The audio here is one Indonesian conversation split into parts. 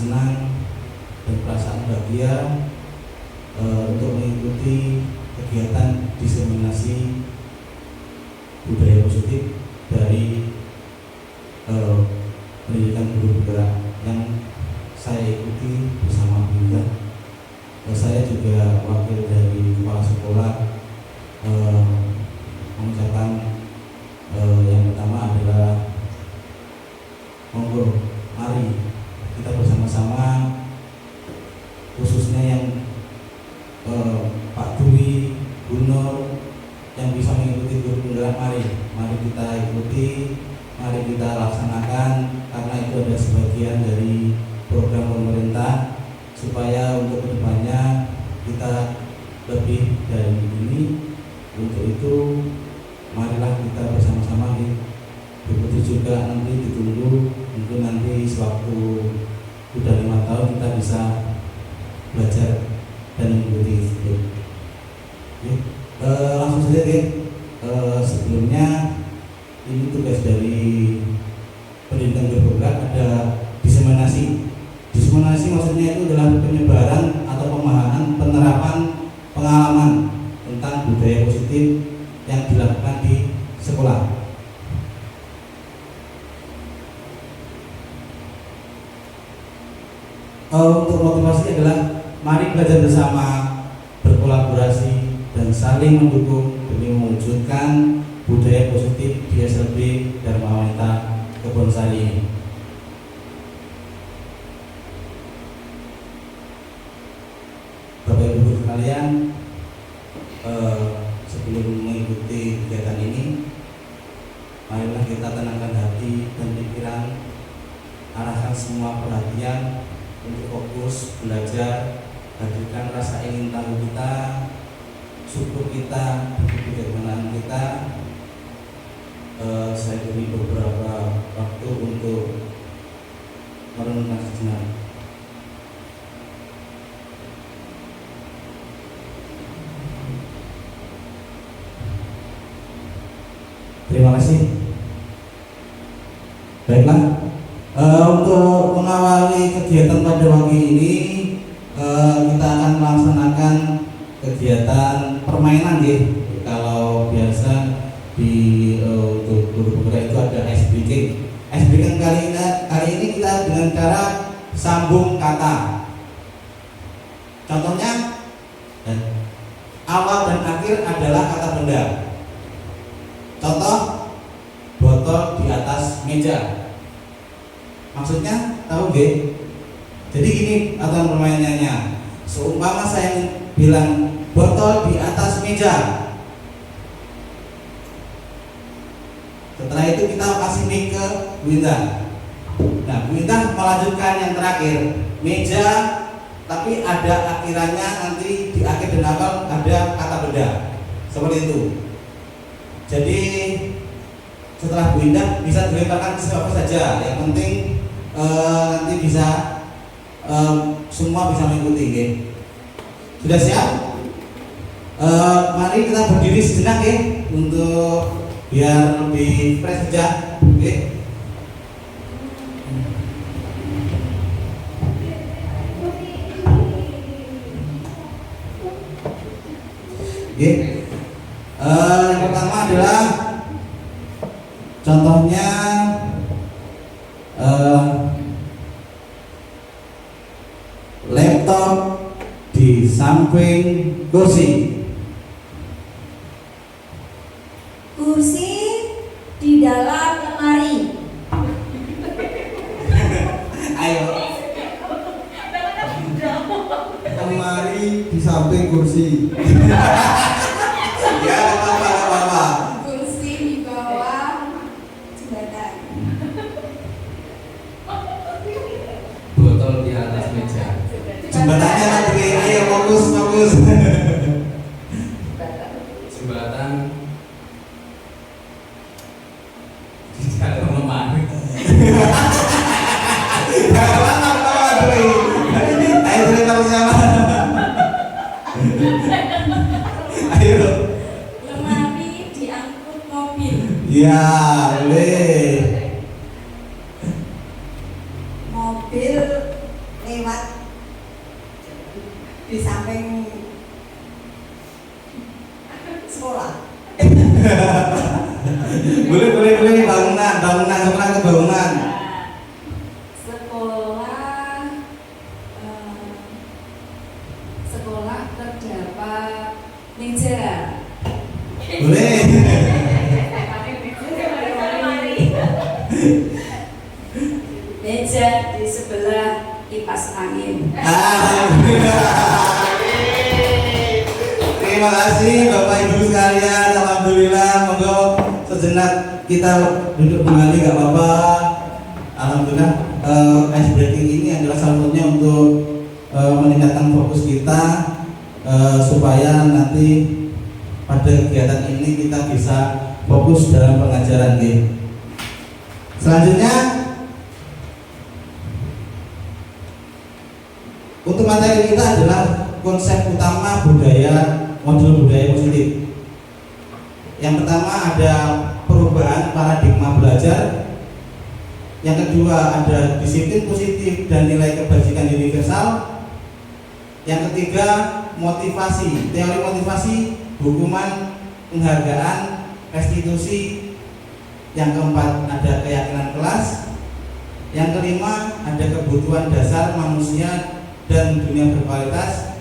senang dan perasaan bahagia untuk mengikuti kegiatan diseminasi budaya positif dari pendidikan guru bergerak yang saya ikuti bersama Bunda. Saya juga wakil dari kepala sekolah mengucapkan yang pertama adalah monggo, mari kita bersama-sama, khususnya yang Pak Dwi, Bu Nur yang bisa mengikuti guru penggerak, mari kita ikuti, mari kita laksanakan, karena itu ada sebagian dari program pemerintah supaya untuk kedepannya kita lebih dari ini. Untuk itu marilah kita bersama-sama, begitu juga nanti ditunggu untuk nanti sewaktu sudah 5 tahun kita bisa belajar dan mengikuti itu. Langsung saja deh. Sebelumnya ini tugas dari pendidikan bergerak ada diseminasi. Diseminasi maksudnya itu adalah penyebaran atau pemahaman, penerapan, pengalaman tentang budaya positif yang dilakukan di sekolah. Untuk motivasi adalah mari belajar bersama, berkolaborasi dan saling mendukung demi mewujudkan budaya positif di SLB Dharma Wanita Kebonsari ini. Bapak Ibu sekalian, sebelum mengikuti kegiatan ini, marilah kita tenangkan hati dan pikiran, arahkan semua perhatian untuk fokus belajar, hadirkan rasa ingin tahu kita, syukur kita, kebijaksanaan kita. Saya beri beberapa waktu untuk merenungkan sejenak. Terima kasih. Baiklah, untuk mengawali kegiatan pada pagi ini kita akan melaksanakan kegiatan permainan ya. Kalau biasa di untuk guru bergerak itu ada ice breaking. Ice breaking kali ini kita dengan cara sambung kata. Contohnya awal dan akhir adalah kata benda. Contoh, botol di atas meja. Maksudnya tahu nggih? Jadi gini aturan permainannya. Seumpama saya bilang botol di atas meja. Setelah itu kita kasih mic ke Bu Indah. Nah, Bu Indah melanjutkan yang terakhir, meja, tapi ada akhirannya, nanti di akhir dan awal ada kata benda. Seperti itu. Jadi setelah Bu Indah bisa dilemparkan ke siapa saja. Yang penting nanti bisa semua bisa mengikuti. Okay? Sudah siap? Mari kita berdiri sejenak ya, untuk biar lebih fresh saja. Okay? Okay. Yang pertama adalah contohnya laptop di samping kursi. Kursi di dalam lemari. Ayo. Lemari di samping kursi. Ya, apa-apa. Kursi di bawah jembatan. Botol di atas meja. Jembatannya lagi, ayo fokus. Jembatan di dalam lemari. Ayo cerita bersama. Ayo. Lemari diangkut mobil. Ya, boleh. Mobil boleh bangunan sekolah ke bangunan. Sekolah terdapat meja. Boleh. Meja di sebelah kipas angin. Terima kasih Bapak Ibu sekalian. Alhamdulillah, monggo sejenak kita duduk kembali, nggak apa-apa. Alhamdulillah, ice breaking ini adalah salah satunya untuk meningkatkan fokus kita supaya nanti pada kegiatan ini kita bisa fokus dalam pengajaran gitu. Selanjutnya untuk materi kita adalah konsep utama modul budaya positif. Yang pertama ada perubahan paradigma belajar. Yang kedua ada disiplin positif dan nilai kebajikan universal. Yang ketiga motivasi, teori motivasi, hukuman, penghargaan, restitusi. Yang keempat ada keyakinan kelas. Yang kelima ada kebutuhan dasar manusia dan dunia berkualitas.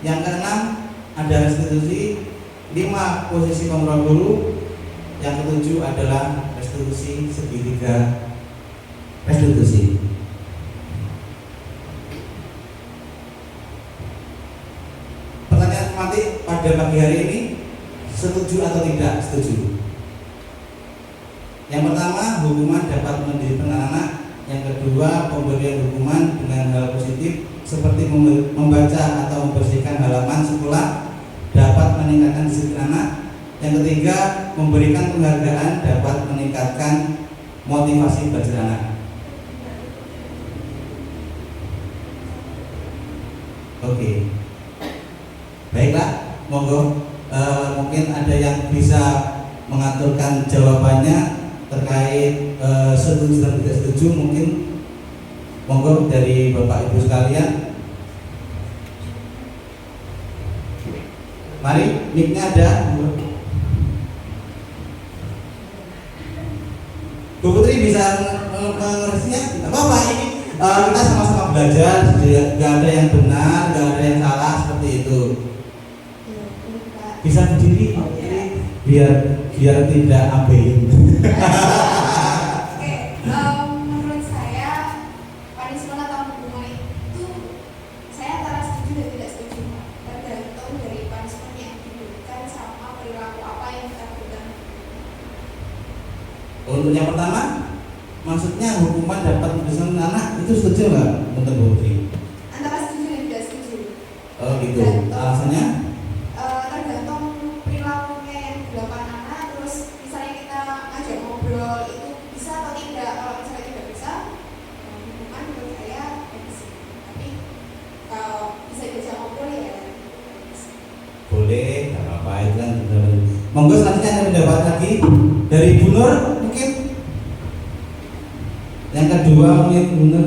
Yang keenam ada restitusi. 5 posisi kontrol guru. Yang ketujuh adalah restitusi segitiga restitusi. Pertanyaan tematik pada pagi hari ini, setuju atau tidak setuju? Yang pertama, hukuman dapat mendidik anak. Yang kedua, pemberian hukuman dengan hal positif seperti membaca atau membersihkan halaman sekolah dapat meningkatkan disiplin anak. Yang ketiga, memberikan penghargaan dapat meningkatkan motivasi belajar anak. Oke, baiklah, monggo mungkin ada yang bisa mengaturkan jawabannya terkait setuju dan tidak setuju, mungkin monggo dari Bapak Ibu sekalian. Mari, mic-nya ada. Bu Putri bisa mengertinya? Tidak apa-apa, ini kita sama-sama belajar, nggak ada yang benar, nggak ada yang salah, seperti itu. Bisa berdiri, biar tidak abein. Menurut saya punishment atau hukuman itu saya antara setuju dan tidak setuju, tergantung dari punishment yang diberikan sama perilaku apa yang kita berikan. Untuk yang pertama, maksudnya hukuman dapat membesarkan anak, itu setuju nggak, Menteri Bu Putri? Antara setuju dan tidak setuju. Oh gitu. Alasannya? Tergantung perilakunya yang dilakukan anak. Terus misalnya kita ngajak ngobrol itu bisa atau tidak. Kalau misalnya tidak bisa, hukuman menurut saya bisa. Tapi kalau bisa diajak ngobrol ya bisa. Boleh, nggak apa-apa, itu kan benar. Monggo selanjutnya ada pendapat lagi dari Bu Nur mungkin. Yang kedua mungkin Bu Nur.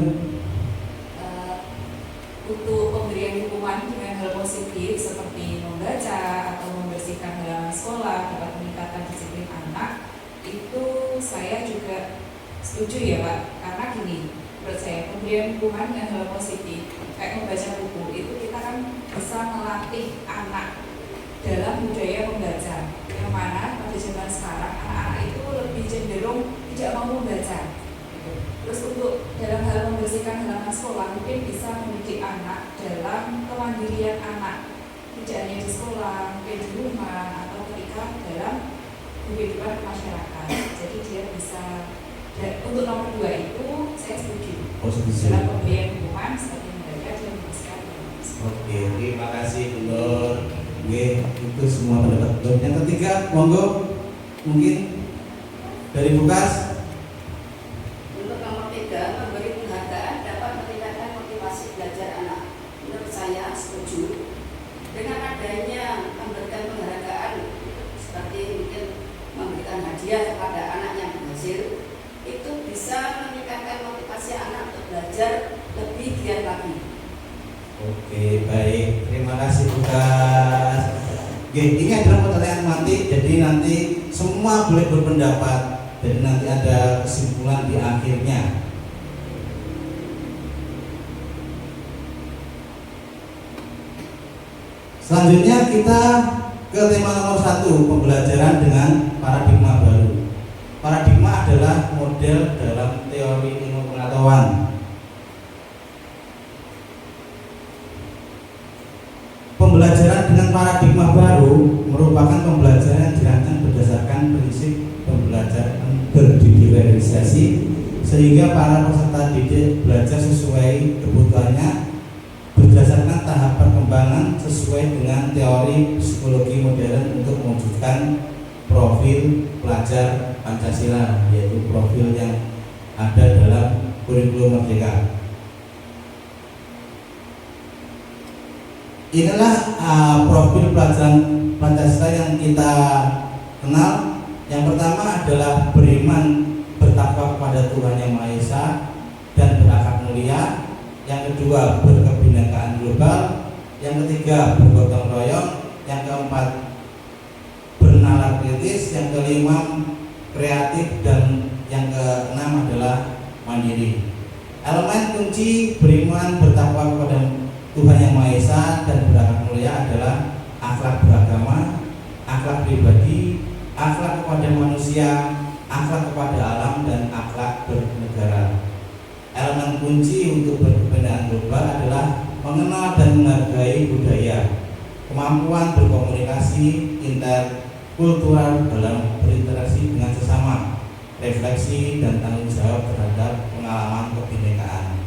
Untuk pemberian hukuman dengan hal positif seperti membaca atau membersihkan halaman sekolah dapat meningkatkan disiplin anak, itu saya juga setuju ya Pak. Karena gini, menurut saya pemberian hukuman dengan hal positif kayak membaca buku itu kita kan bisa melatih anak dalam budaya membaca, yang mana pada zaman sekarang anak-anak itu lebih cenderung tidak mau membaca. Terus untuk dalam hal membersihkan halaman sekolah mungkin bisa mendidik anak dalam kemandirian anak, tidak hanya di sekolah, mungkin di rumah atau ketika dalam kehidupan masyarakat. Jadi dia bisa. Dan untuk nomor 2 itu saya setuju. Dalam pemberian hukuman seperti membaca dan membersihkan halaman sekolah. Oke, terima kasih Bu Nur. Oke, itu semua pendapat Bu Nur. Yang ketiga, monggo mungkin dari Bukas. Untuk nomor 3, memberi penghargaan dapat meningkatkan motivasi belajar anak. Menurut saya setuju. Dengan adanya memberikan penghargaan seperti mungkin memberikan hadiah kepada anak yang berhasil, itu bisa meningkatkan motivasi anak untuk belajar lebih giat lagi. Oke, baik. Terima kasih Bukas. Oke, ini adalah pertanyaan mati. Jadi nanti semua boleh berpendapat, jadi nanti ada kesimpulan di akhirnya. Selanjutnya kita ke tema nomor 1, pembelajaran dengan paradigma baru. Paradigma adalah model dalam teori ilmu pengetahuan. Pembelajaran dengan paradigma baru merupakan pembelajaran yang dirancang berdasarkan prinsip pembelajaran berdiferensiasi, sehingga para peserta didik belajar sesuai kebutuhannya berdasarkan tahap perkembangan sesuai dengan teori psikologi modern untuk mewujudkan profil pelajar Pancasila, yaitu profil yang ada dalam kurikulum Merdeka. Inilah profil pelajaran Pancasila yang kita kenal. Yang pertama adalah beriman bertakwa kepada Tuhan Yang Maha Esa dan berakhlak mulia. Yang kedua, berkebinekaan global. Yang ketiga, bergotong royong. Yang keempat, bernalar kritis. Yang kelima, kreatif. Dan yang keenam adalah mandiri. Elemen kunci beriman bertakwa kepada Tuhan Yang Maha Esa dan berakhlak mulia adalah akhlak beragama, akhlak pribadi, akhlak kepada manusia, akhlak kepada alam, dan akhlak bernegara. Elemen kunci untuk berkebinekaan global adalah mengenal dan menghargai budaya, kemampuan berkomunikasi interkultural dalam berinteraksi dengan sesama, refleksi dan tanggung jawab terhadap pengalaman kebinekaan.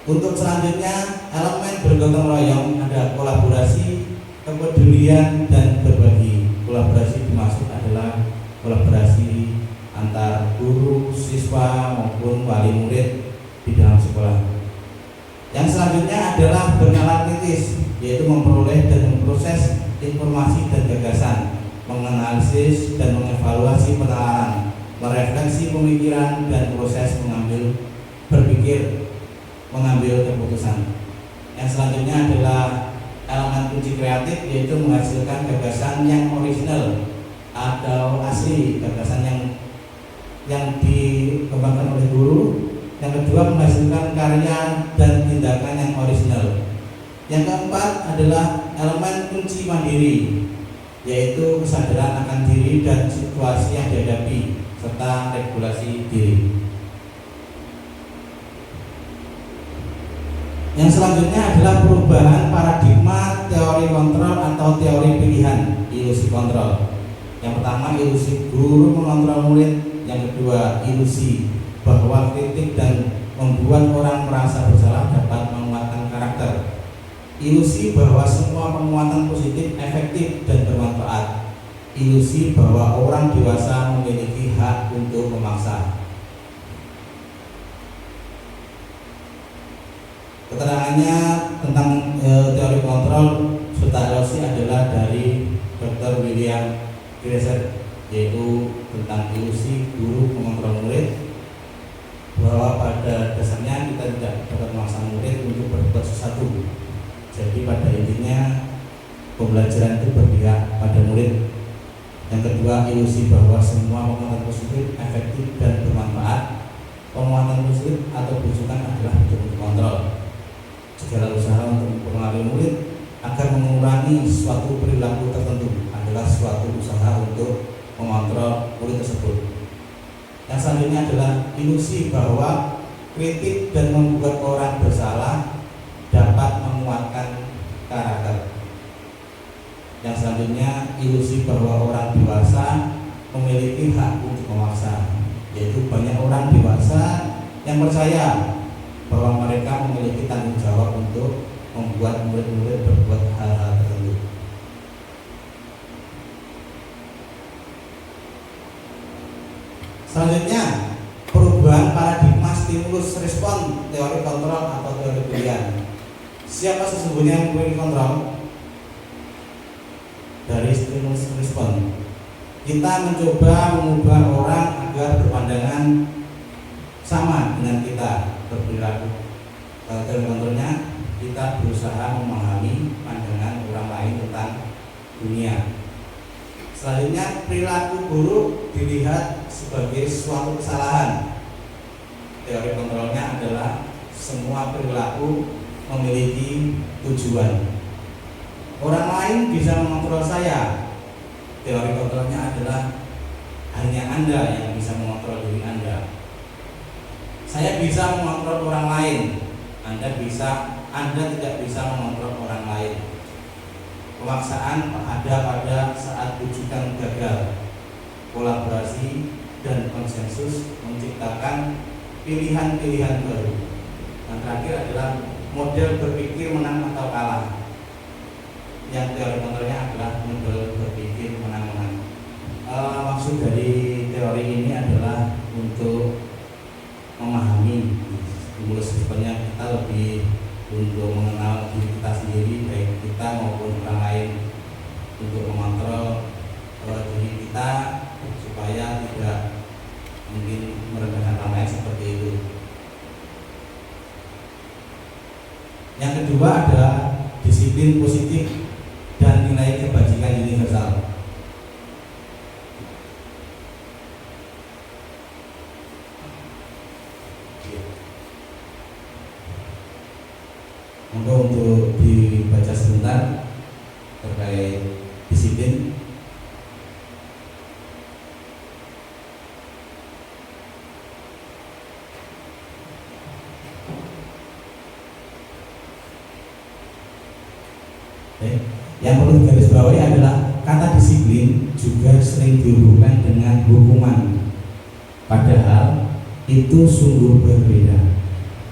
Untuk selanjutnya, elemen bergotong royong ada kolaborasi, kepedulian, dan berbagi. Kolaborasi dimaksud adalah kolaborasi antar guru, siswa maupun wali murid di dalam sekolah. Yang selanjutnya adalah bernalar kritis, yaitu memperoleh dan memproses informasi dan gagasan, menganalisis dan mengevaluasi penalaran, merefleksi pemikiran dan proses berpikir, mengambil keputusan. Yang selanjutnya adalah elemen kunci kreatif, yaitu menghasilkan gagasan yang original atau asli, gagasan yang dikembangkan oleh guru. Yang kedua, menghasilkan karya dan tindakan yang original. Yang keempat adalah elemen kunci mandiri, yaitu kesadaran akan diri dan situasi yang dihadapi serta regulasi diri. Yang selanjutnya adalah perubahan paradigma teori kontrol atau teori pilihan, ilusi kontrol. Yang pertama, ilusi guru mengontrol murid. Yang kedua, ilusi bahwa kritik dan membuat orang merasa bersalah dapat menguatkan karakter. Ilusi bahwa semua penguatan positif efektif dan bermanfaat. Ilusi bahwa orang dewasa memiliki hak untuk memaksa. Keterangannya tentang teori kontrol serta ilusi adalah dari Dr. William Glasser, yaitu tentang ilusi guru mengontrol murid, bahwa pada dasarnya kita tidak dapat memaksa murid untuk berbuat sesuatu. Jadi pada intinya pembelajaran itu berpihak pada murid. Yang kedua, ilusi bahwa semua penguatan positif efektif dan bermanfaat. Penguatan positif atau berusukan adalah bentuk kontrol. Segala usaha untuk mempengaruhi murid agar mengurangi suatu perilaku tertentu adalah suatu usaha untuk mengontrol murid tersebut. Yang selanjutnya adalah ilusi bahwa kritik dan membuat orang bersalah dapat menguatkan karakter. Yang selanjutnya, ilusi bahwa orang dewasa memiliki hak untuk memaksa, yaitu banyak orang dewasa yang percaya bahwa mereka memiliki tanggung jawab untuk membuat murid-murid berbuat hal-hal tertentu. Selanjutnya, perubahan paradigma stimulus respon teori kontrol atau teori pilihan. Siapa sesungguhnya yang memiliki kontrol? Dari stimulus respon, kita mencoba mengubah orang agar berpandangan sama dengan kita berperilaku. Teori kontrolnya, kita berusaha memahami pandangan orang lain tentang dunia. Selanjutnya, perilaku buruk dilihat sebagai suatu kesalahan. Teori kontrolnya adalah semua perilaku memiliki tujuan. Orang lain bisa mengontrol saya. Teori kontrolnya adalah hanya Anda yang bisa mengontrol diri Anda. Saya bisa mengontrol orang lain. Anda tidak bisa mengontrol orang lain. Pemaksaan ada pada saat rujukan gagal. Kolaborasi dan konsensus menciptakan pilihan-pilihan baru. Yang terakhir adalah model berpikir menang atau kalah. Yang teori kontrolnya adalah model berpikir menang-menang. Maksud dari teori ini adalah untuk memahami stimulus sebenarnya kita lebih untuk mengenal diri kita sendiri, baik kita maupun orang lain, untuk mengontrol diri kita supaya tidak mungkin merendahkan orang lain seperti itu. Yang kedua ada disiplin positif dan nilai kebajikan universal. Untuk dibaca sebentar terkait disiplin. Yang perlu digarisbawahi adalah kata disiplin juga sering dihubungkan dengan hukuman. Padahal itu sungguh berbeda.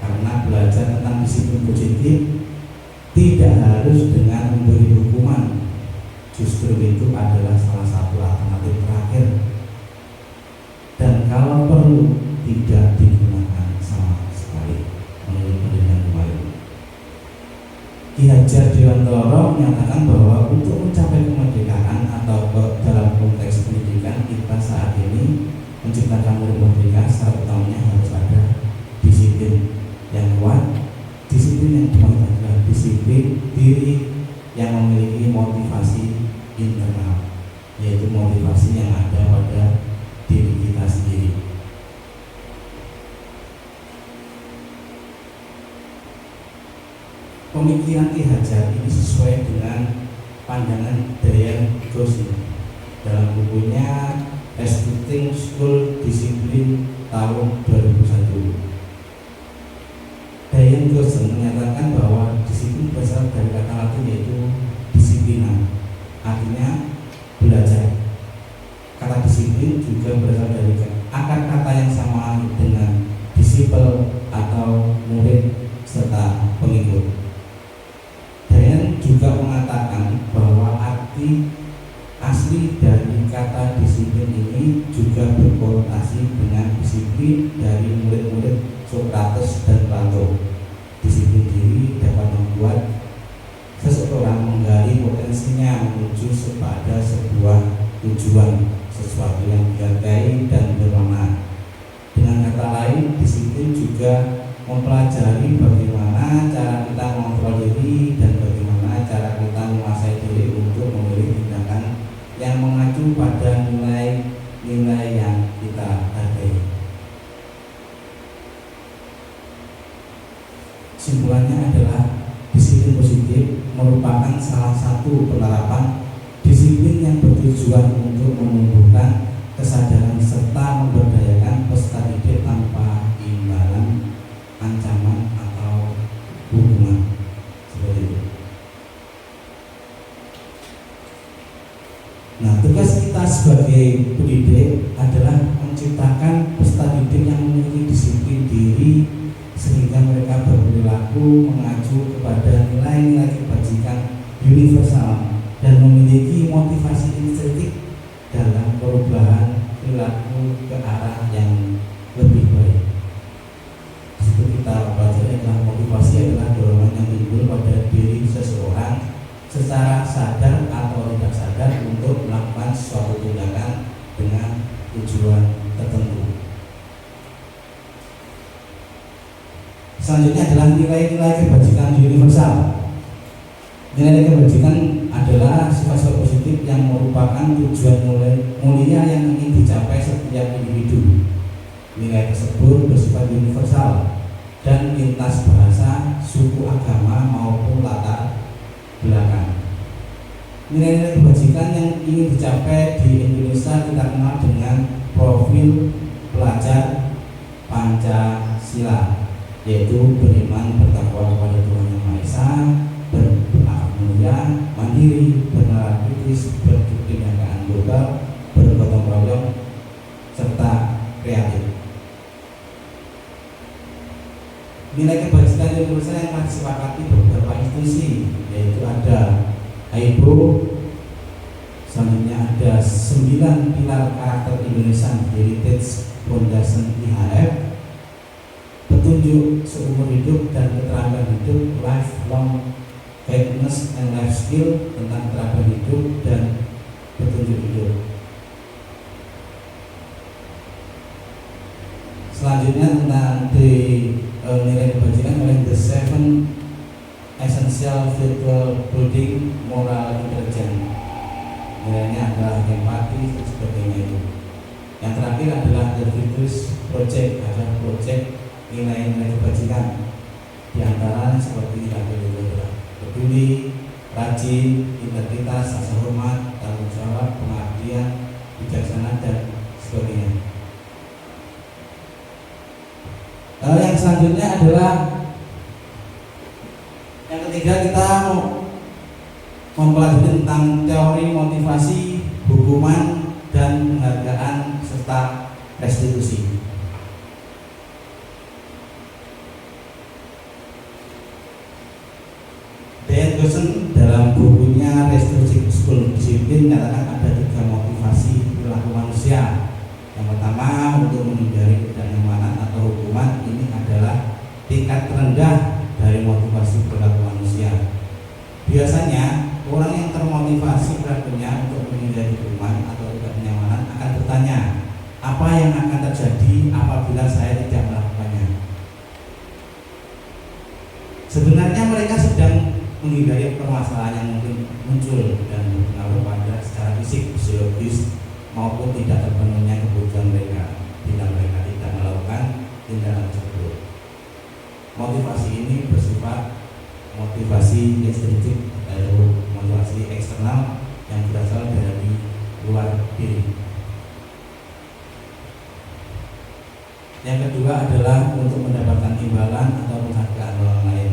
Karena belajar tentang disiplin positif tidak harus dengan memberi hukuman. Justru itu adalah salah satu alternatif terakhir. Dan kalau perlu tidak digunakan sama sekali menurut pendidikan kemarin. Ki Hajar Dewantara menyatakan bahwa untuk mencapai kemerdekaan atau dalam konteks pendidikan kita saat ini menciptakan murid merdeka, syarat utamanya harus ada disiplin yang kuat. Disiplin yang kuat adalah disiplin diri yang memiliki motivasi internal, yaitu motivasi yang ada pada diri kita sendiri. Pemikiran Ki Hajar ini sesuai dengan pandangan Diane Gosin dalam bukunya Restricting School Discipline tahun 2001. Diane Gosin menyatakan bahwa disiplin berasal dari kata Latin yaitu disiplina, artinya belajar. Kata disiplin juga berasal dari akar kata yang sama dengan disciple atau murid serta pengikut. Diane juga mengatakan bahwa arti asli dari kata disiplin ini juga berkonotasi dengan disiplin dari murid-murid Sokrates dan Plato. Disiplin diri dapat membuat seseorang menggali potensinya menuju kepada sebuah tujuan, sesuatu yang dihargai dan bermakna. Dengan kata lain, disiplin juga mempelajari bagaimana cara kita mengontrol diri dan bagaimana cara kita menguasai diri untuk memilih tindakan yang mengacu pada nilai-nilai yang kita hargai. Simpulannya adalah disiplin positif merupakan salah satu penerapan disiplin yang bertujuan untuk menumbuhkan kesadaran serta memberdayakan peserta didik tanpa imbalan, ancaman atau hukuman. Seperti itu. Nah, tugas kita sebagai pendidik adalah menciptakan peserta didik yang memiliki disiplin diri sehingga mereka berperilaku mengacu kepada nilai-nilai kebajikan universal dan memiliki motivasi intrinsik dalam perubahan perilaku ke arah yang lebih baik. Di situ kita pelajari adalah motivasi adalah dorongan yang timbul pada diri seseorang secara sadar atau tidak sadar untuk melakukan suatu tindakan dengan tujuan tertentu. Selanjutnya adalah nilai-nilai kebajikan universal. Nilai-nilai kebajikan adalah sifat-sifat positif positif yang merupakan tujuan mulia yang ingin dicapai setiap individu. Nilai tersebut bersifat universal dan lintas bahasa, suku, agama maupun latar belakang. Nilai-nilai kebajikan yang ingin dicapai di Indonesia kita kenal dengan profil pelajar Pancasila, yaitu beriman bertakwa kepada Tuhan Yang Maha Esa, berakhlak mulia, mandiri, bernalar kritis, berkebinekaan global, bergotong royong, serta kreatif. Nilai kebajikan universal yang telah disepakati beberapa institusi, yaitu ada AIBO, selanjutnya ada 9 pilar karakter Indonesian Heritage Foundation IHF, petunjuk seumur hidup dan keterampilan hidup, lifelong guidance and life skill, tentang keterampilan hidup dan petunjuk hidup. Selanjutnya tentang nilai kebajikan oleh The Seven Essential Virtual Building Moral Intelligence. Nilainya adalah empati dan sebagainya itu. Yang terakhir adalah The Virtuous Project, adalah proyek nilai-nilai kebajikan. Di antaranya seperti adalah peduli, rajin, integritas, rasa hormat, tanggung jawab, pengabdian, bijaksana dan sebagainya. Yang selanjutnya adalah yang ketiga, kita mempelajari tentang teori motivasi, hukuman, dan penghargaan serta restitusi. Dan Gosen dalam bukunya Restitusi School Disiplin menyatakan ada 3 motivasi perilaku manusia. Yang pertama, untuk menghindari ketidaknyamanan atau hukuman. Ini adalah tingkat terendah dari motivasi perilaku manusia. Biasanya orang yang termotivasi perilakunya untuk menghindari hukuman atau ketidaknyamanan akan bertanya, apa yang akan terjadi apabila saya tidak melakukannya? Sebenarnya mereka sedang menghindari permasalahan yang mungkin muncul dan berpengaruh pada secara fisik, fisiologis maupun tidak terpenuhnya kebutuhan mereka bila mereka tidak melakukan tindakan tersebut. Motivasi ini bersifat motivasi intrinsik atau motivasi eksternal yang berasal dari luar diri. Yang kedua adalah untuk mendapatkan imbalan atau penghargaan orang lain.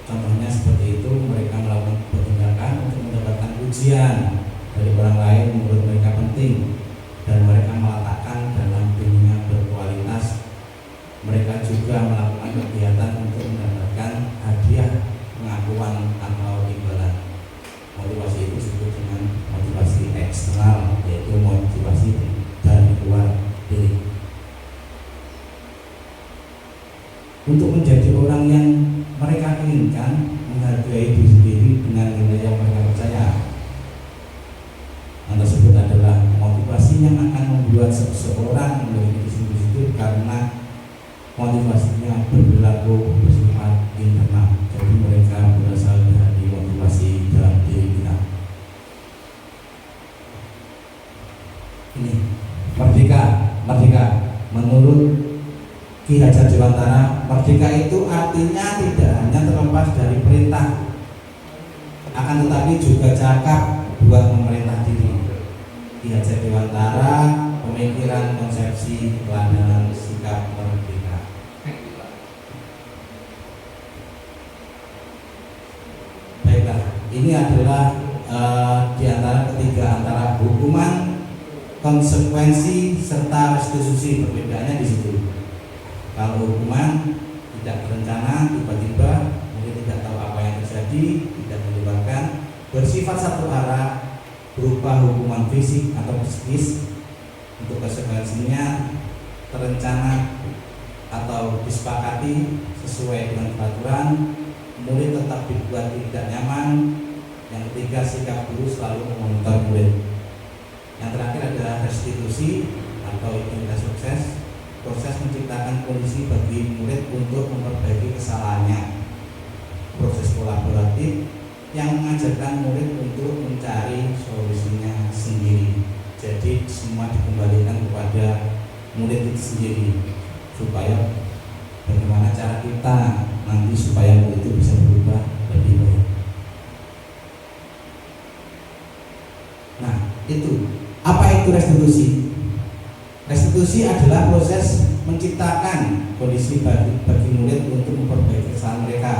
Contohnya seperti itu, mereka melakukan tindakan untuk mendapatkan pujian dari orang lain menurut mereka penting, dan mereka meletakkan dalam bimbingan berkualitas. Mereka juga melakukan kegiatan untuk mendapatkan hadiah, pengakuan atau imbalan. Motivasi itu disebut dengan motivasi eksternal, yaitu motivasi dari luar diri. Untuk menjadi orang yang mereka inginkan, menghargai diri sendiri dengan nilai yang mereka percaya. Yang tersebut adalah motivasi yang akan membuat seseorang memiliki disiplin karena motivasinya berlaku bersifat internal. Jadi mereka berasal dari motivasi dalam diri kita. Ini merdeka. Menurut Ki Hajar Dewantara, merdeka itu artinya tidak hanya terlepas dari perintah, akan tetapi juga cakap buat memerintah diri. Ki Hajar Dewantara, pemikiran, konsepsi, keteladanan, sikap merdeka. Baiklah, ini adalah di antara ketiga, antara hukuman, konsekuensi, serta restitusi. Perbedaannya di situ. Kalau hukuman tidak berencana, tiba-tiba mungkin tidak tahu apa yang terjadi, tidak melibatkan, bersifat satu arah, berupa hukuman fisik atau psikis. Untuk konsekuensinya terencana atau disepakati sesuai dengan peraturan, murid tetap dibuat tidak nyaman. Yang ketiga, sikap guru selalu memonitor murid. Yang terakhir adalah restitusi atau identitas sukses, proses menciptakan kondisi bagi murid untuk memperbaiki kesalahannya. Proses kolaboratif yang mengajarkan murid untuk mencari solusinya sendiri. Jadi semua dikembalikan kepada murid itu sendiri, supaya bagaimana cara kita nanti supaya murid itu bisa berubah lebih baik. Nah, itu apa itu restitusi? Restitusi adalah proses menciptakan kondisi bagi murid untuk memperbaiki kesalahan mereka,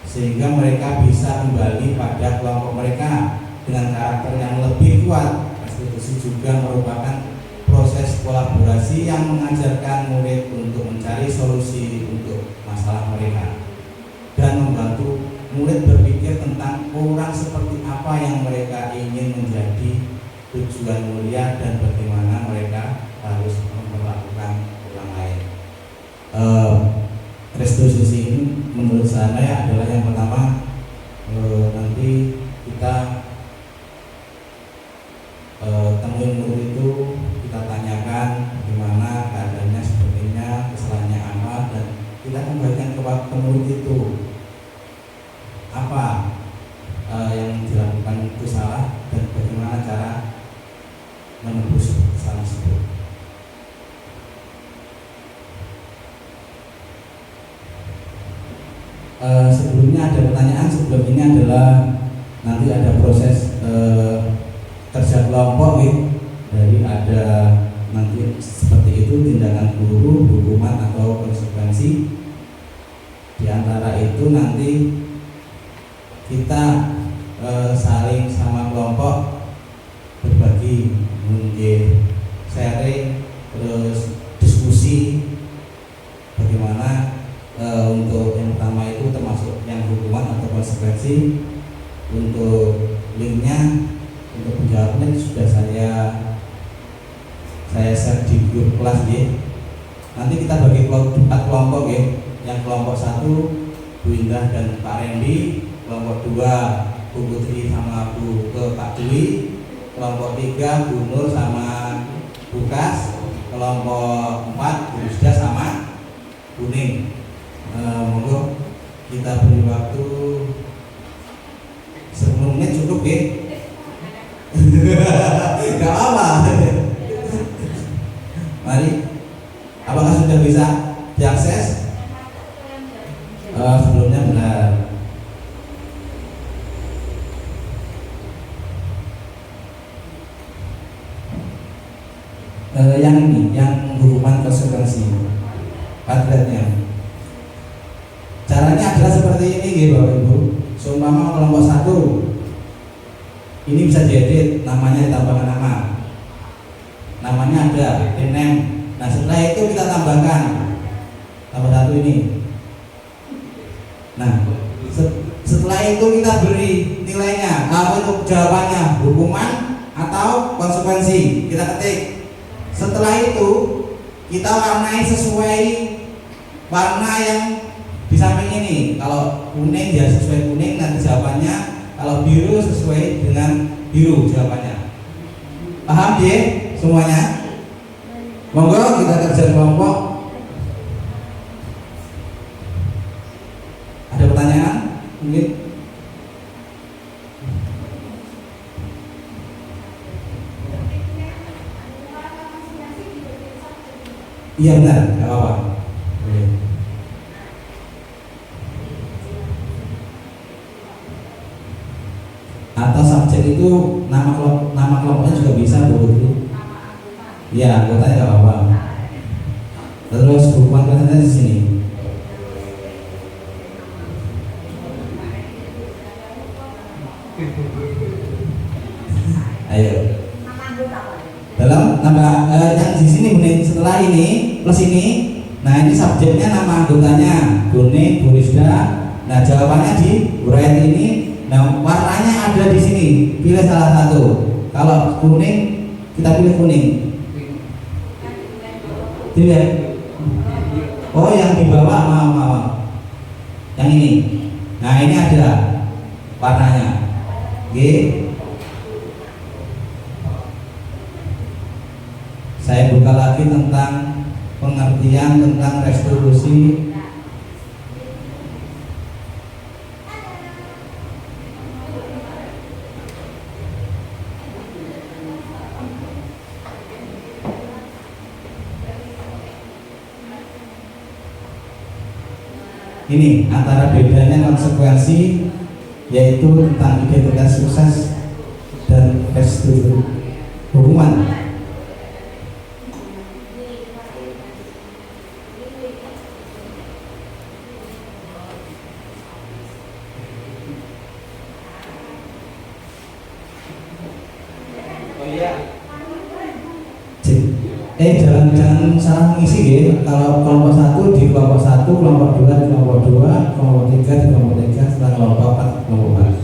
sehingga mereka bisa kembali pada kelompok mereka dengan karakter yang lebih kuat. Restitusi juga merupakan proses kolaborasi yang mengajarkan murid untuk mencari solusi untuk masalah mereka dan membantu murid berpikir tentang orang seperti apa yang mereka ingin menjadi, tujuan mulia, dan bagaimana mereka harus memperlakukan orang lain. Restitusi ini menurut saya adalah yang pertama, nanti kita temuin murid itu, kita tanyakan bagaimana keadaannya, sebagainya, kesalahannya apa, dan kita kembalikan ke murid itu apa yang dilakukan itu salah dan bagaimana cara menebus kesalahan tersebut. Sebelumnya ada pertanyaan, sebelum ini adalah nanti ada proses kerja kelompok nih, dari ada nanti seperti itu tindakan guru, hukuman atau konsekuensi. Di antara itu nanti kita saling sama kelompok berbagi, mungkin sharing, terus diskusi bagaimana untuk yang pertama itu termasuk yang hukuman atau konsekuensi. Untuk linknya, untuk penjawabnya sudah saya share di grup kelas ya. Nanti kita bagi 4 kelompok ya. Yang kelompok 1 Bu Indah dan Pak Randy, kelompok 2 Bu Putri sama Pak Dwi, kelompok 3 Bu Nur sama Bu Kas, kelompok 4 Bu Yusda sama Bu Ning. Monggo kita beri waktu 10 menit cukup ya. Gak apa-apa. Mari, apakah sudah bisa diakses? Sebelumnya benar. Yang ini, yang hukuman konsekuensi, padratnya. Caranya adalah seperti ini, Bapak Ibu. Seumpama kelompok 1 ini bisa diedit, namanya ditambahkan namanya ada name. Nah setelah itu kita tambahkan tambah 1 ini. Nah setelah itu kita beri nilainya, kalau untuk jawabannya hukuman atau konsekuensi kita ketik. Setelah itu kita warnai sesuai warna yang di samping ini. Kalau kuning ya sesuai kuning nanti jawabannya, kalau biru sesuai dengan biru jawabannya. Paham ya semuanya? Monggo kita kerja kelompok. Ada pertanyaan? Mungkin? Iya benar, nggak apa-apa. Atau subjek itu nama kelompoknya juga bisa Bu. Iya, anggotanya nggak apa-apa. Terus hukuman kelasnya di sini. Ayo. Dalam nama yang di sini Buning, setelah ini plus ini, nah ini subjeknya nama anggotanya Buning, Bu Rizda. Nah jawabannya di uraian ini. Nah warnanya ada di sini, pilih salah satu. Kalau kuning kita pilih kuning. Pilih. Oh yang di bawah maaf. Yang ini. Nah ini ada warnanya. Oke. Saya buka lagi tentang pengertian tentang restitusi. ini antara bedanya konsekuensi yaitu tentang identitas sukses dan restitusi hukuman. Jangan salah mengisi ya. Kalau kelompok 1 di kelompok 1, kelompok 2 di kelompok 2, kelompok 3 di kelompok 3, setelah kelompok 4 di kelompok 4.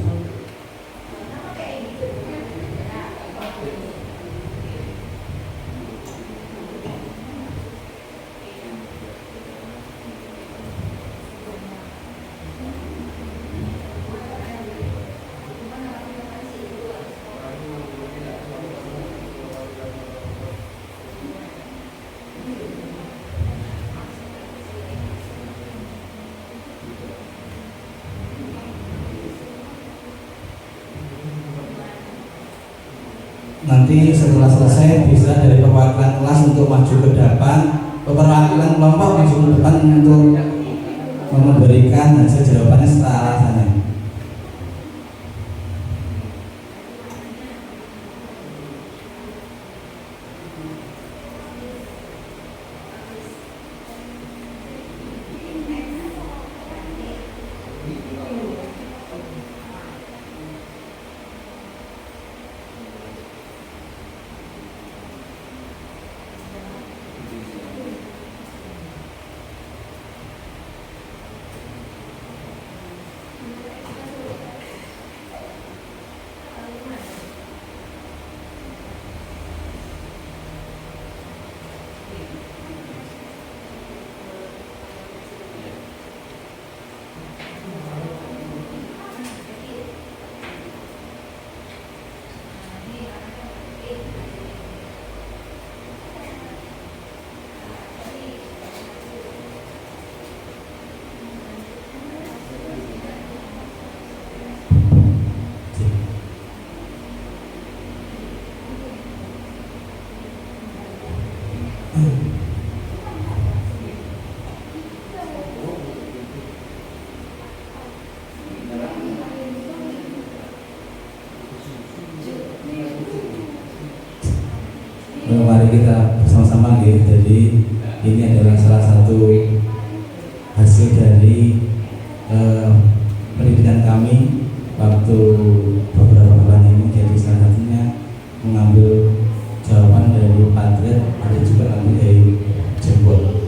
Nanti setelah selesai bisa dari perwakilan kelas untuk maju ke depan, perwakilan kelompok maju ke depan untuk memberikan hasil jawabannya setelah alasannya. Mari kita bersama-sama ya. Jadi ini adalah salah satu hasil dari pendidikan kami waktu beberapa bulan ini. Jadi salah satunya mengambil jawaban dari Padlet, ada juga nanti dari Jempol.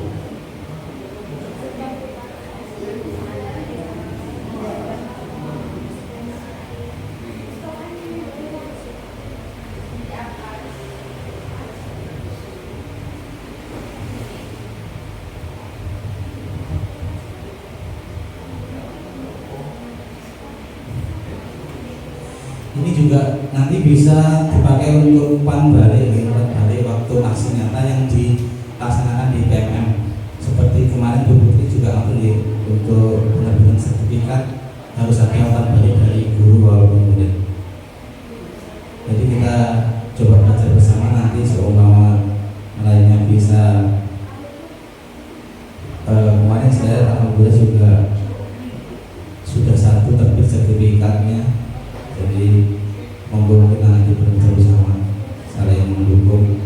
Ini juga nanti bisa dipakai untuk umpan balik waktu aksi nyata yang dilaksanakan di PMM. Seperti kemarin Bu Putri juga langsung untuk penerbitan sertifikat harus ada umpan balik dari guru walaupun murid. Jadi kita coba belajar bersama, nanti seumpama lainnya bisa. Kemarin saya alhamdulillah juga sudah satu terbit sertifikatnya. Jadi monggo kita nanti bersama saling mendukung.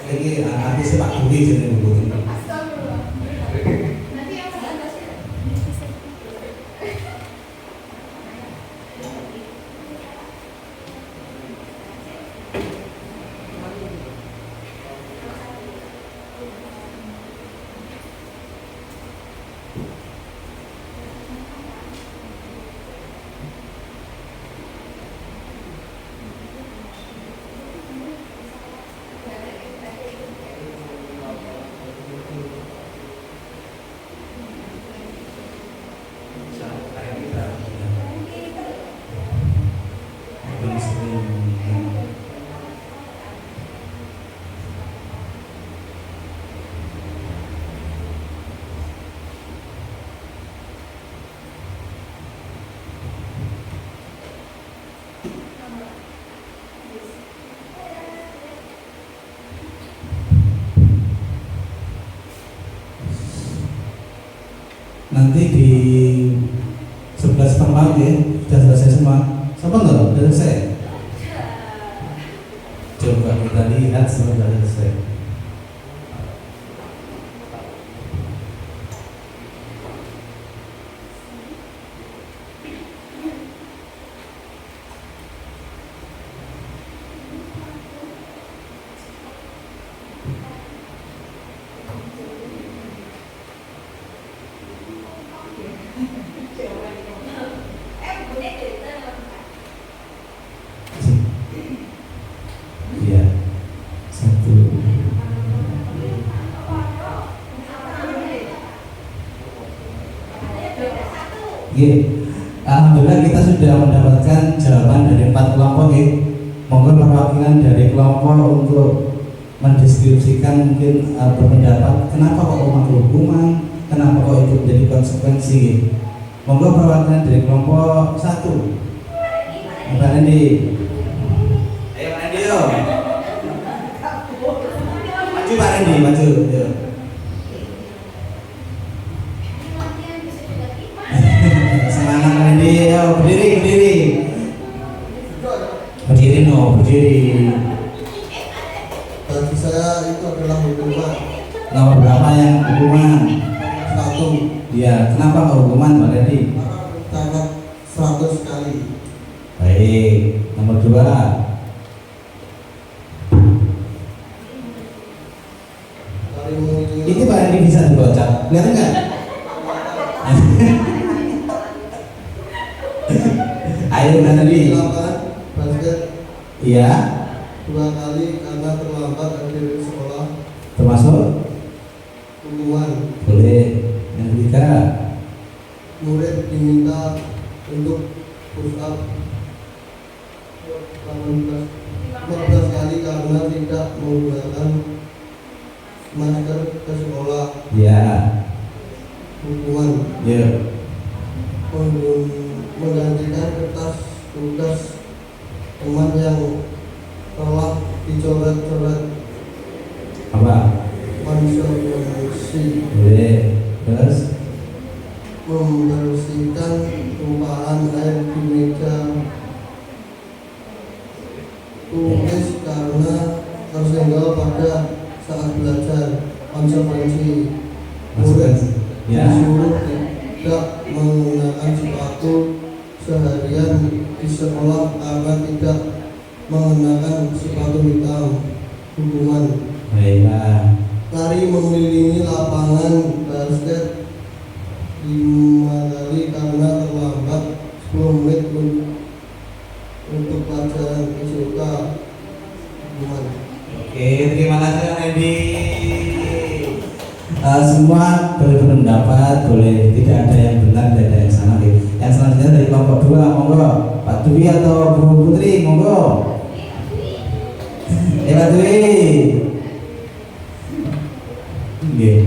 Ini nanti sepak budi jadi begitu. nanti di 11.4 ya sudah selesai semua. Siapa enggak? Sudah selesai. Coba kita lihat sudah selesai. Iya, satu. Iya, alhamdulillah kita sudah mendapatkan jawaban dari 4 kelompok ya. Monggo perwakilan dari kelompok untuk mendeskripsikan mungkin berpendapat kenapa kok hukuman, kenapa kok itu menjadi konsekuensi. Monggo perwakilan dari kelompok 1. Pak Randy. Ayo Pak Randy yo. Maju Pak Randy, maju. Yo. Semangat Pak Randy, yo berdiri, berdiri. Berdiri no, berdiri. Bagi saya itu adalah hukuman. Nomor berapa yang hukuman? 1. Ya, kenapa kok hukuman Pak Randy? Sangat 100 kali. Baik, nomor 2. Kali mengunjungi Ini Pak Randy bisa dibocak, kelihatan nggak? Ayo Pak Randy. lapangan basket Iya, 2 kali karena terlambat dari sekolah. termasuk Hukuman boleh. Yang ketiga, murid diminta untuk push up 15 kali karena tidak menggunakan masker ke sekolah. ya, Hukuman ya, menggantikan kertas tugas teman yang telah dicoret-coret. apa? Konsekuensi Boleh. Terus, membersihkan tumpahan air di meja tulis karena tersenggol pada saat belajar. Konsekuensi murid ya, disuruh tidak menggunakan sepatu seharian di sekolah karena tidak mengenakan sepatu hitam. Hukuman baiklah. lari mengelilingi lapangan basket 5 kali karena terlambat 10 menit untuk pelajaran SUK. Hukuman Oke, terima kasih Pak Randy. Semua boleh berpendapat, boleh tidak ada yang benar, tidak ada yang salah. Yang selanjutnya dari kelompok 2, monggo Pak Dwi atau Bu Putri, monggo. Pak Dwi. Nggih.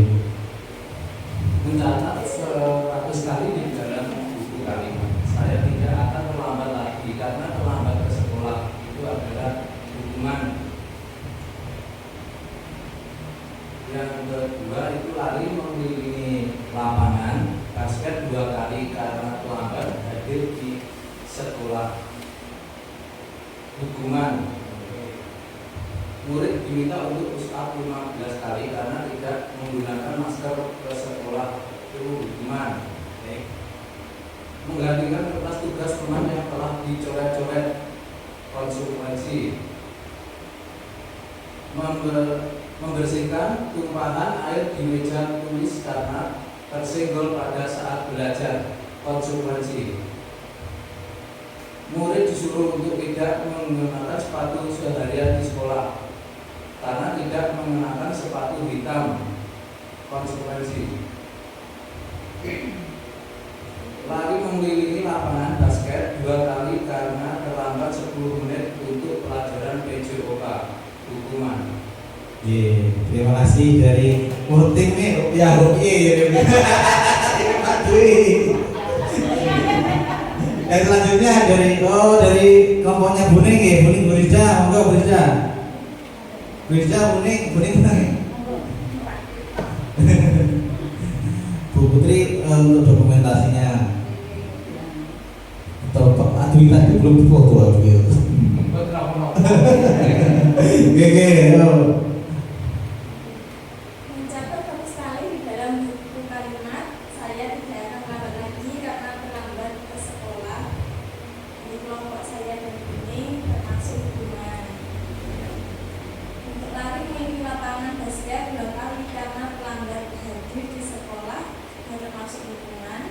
Mencatat 100 kali di dalam buku kalimat. Saya tidak akan terlambat lagi karena terlambat ke sekolah itu adalah hukuman. Yang kedua itu lari mengelilingi lapangan basket 2 kali karena terlambat hadir di sekolah. Hukuman. Murid diminta untuk push up 15 kali karena tidak menggunakan masker ke sekolah. Itu hukuman. Menggantikan kertas tugas teman yang telah dicoret-coret. Konsekuensi. Membersihkan tumpahan air di meja tulis karena tersenggol pada saat belajar. Konsekuensi. Murid disuruh untuk tidak menggunakan sepatu seharian di sekolah karena tidak mengenakan sepatu hitam. Konsekuensi. Lari mengelilingi lapangan basket 2 kali karena terlambat 10 menit untuk pelajaran PJOK. Hukuman. Terima kasih dari Murtim nih, ya Ruki. Pak Dwi. Yang selanjutnya dari kelompoknya Buning ya, Buning Burija, monggo Burija. Burija Buning tenang. Bu Putri untuk dokumentasinya atau Pak Adwi tadi belum foto gitu. Oke, Mencatat baru sekali di dalam buku kalimat, saya tidak akan terlambat lagi karena terlambat ke sekolah. Di kelompok saya dan ini termasuk hubungan. Untuk lari mengelilingi lapangan basket 2 kali karena terlambat hadir di sekolah juga termasuk hubungan.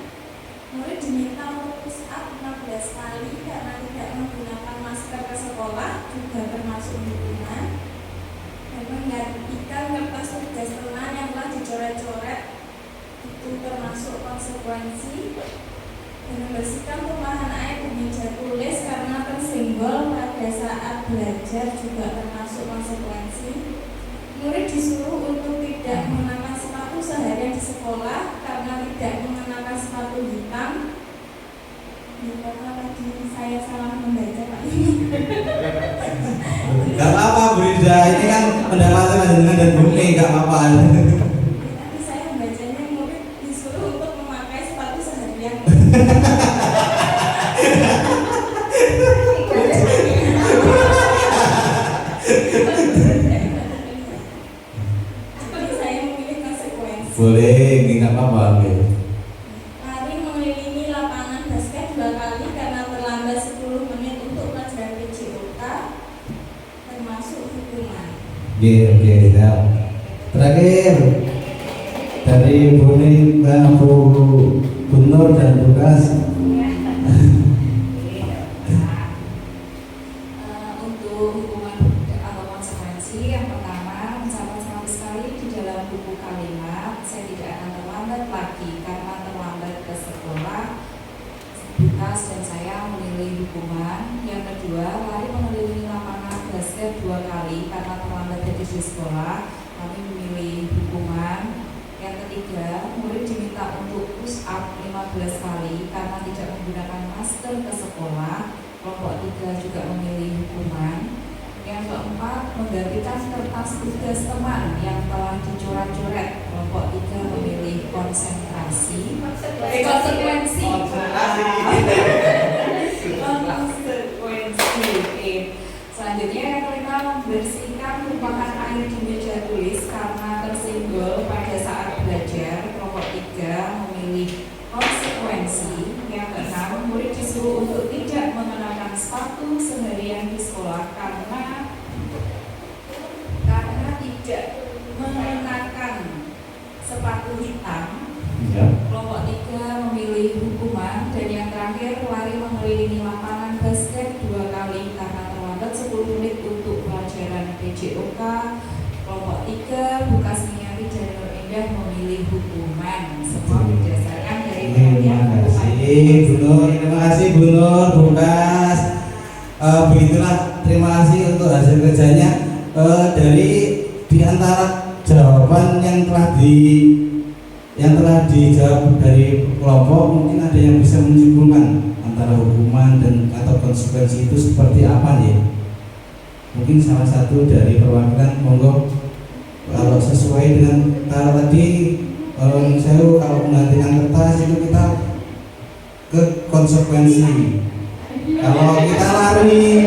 Murid diminta untuk push up 15 kali karena tidak menggunakan masker ke sekolah juga termasuk hubungan. Dan menggantikan kertas tugas teman yang telah dicoret-coret itu termasuk konsekuensi. Dan membersihkan tumpahan air di meja tulis karena tersenggol pada saat belajar juga termasuk konsekuensi. Murid disuruh untuk tidak mengenakan sepatu seharian di sekolah karena tidak mengenakan sepatu hitam. Karena tadi saya salah membaca Pak. nggak apa-apa Bu Rida, ini kan pendapatnya panjenengan dan Bu Mei, nggak apa-apa. Tapi saya membacanya murid disuruh untuk memakai sepatu seharian. Jadi saya memilih konsekuensi. Boleh, nggak apa-apa. Lari mengelilingi lapangan basket 2 kali karena terlambat 10 menit untuk pelajaran PJOK termasuk hukuman. Oke, siap. Terakhir dari Bu Mei, Bu Nur dan Bu Kas. Untuk hukuman atau konsekuensi, yang pertama mencatat sama sekali di dalam buku kalimat, saya tidak akan terlambat lagi karena terlambat ke sekolah. Bukas dan saya memilih hukuman. Yang kedua, lari mengelilingi lapangan basket 2 kali karena terlambat hadir di sekolah, kami memilih hukuman. Yang ketiga, murid diminta untuk push up 15 kali karena tidak menggunakan masker ke sekolah, kelompok 3 juga memilih hukuman. Yang keempat, menggantikan kertas tugas teman yang telah dicoret-coret, kelompok 3 memilih konsekuensi. Konsekuensi. Oke. Selanjutnya yang kelima, membersihkan tumpahan air di meja tulis karena tersenggol pada saat belajar, kelompok 3 memilih konsekuensi. Yang keenam, murid disuruh untuk tidak mengenakan sepatu seharian di sekolah karena tidak mengenakan sepatu hitam. Kelompok 3 memilih hukuman. Dan yang terakhir, lari mengelilingi lapangan basket 2 kali karena terlambat 10 menit untuk pelajaran PJOK. Kelompok 3, Bukas Miati dan Nur Indah memilih hukuman. Semua berdasarkan dari Terima kasih Bu Nur, terima kasih Bu Nur, Bukas. Begitulah, terima kasih untuk hasil kerjanya. Dari di antara jawaban yang telah dijawab dari kelompok, mungkin ada yang bisa menyimpulkan antara hukuman dan atau konsekuensi itu seperti apa ya? Mungkin salah satu dari perwakilan, monggo. Kalau sesuai dengan tadi, kalau menggantikan kertas itu kita ke konsekuensi. Kalau kita lari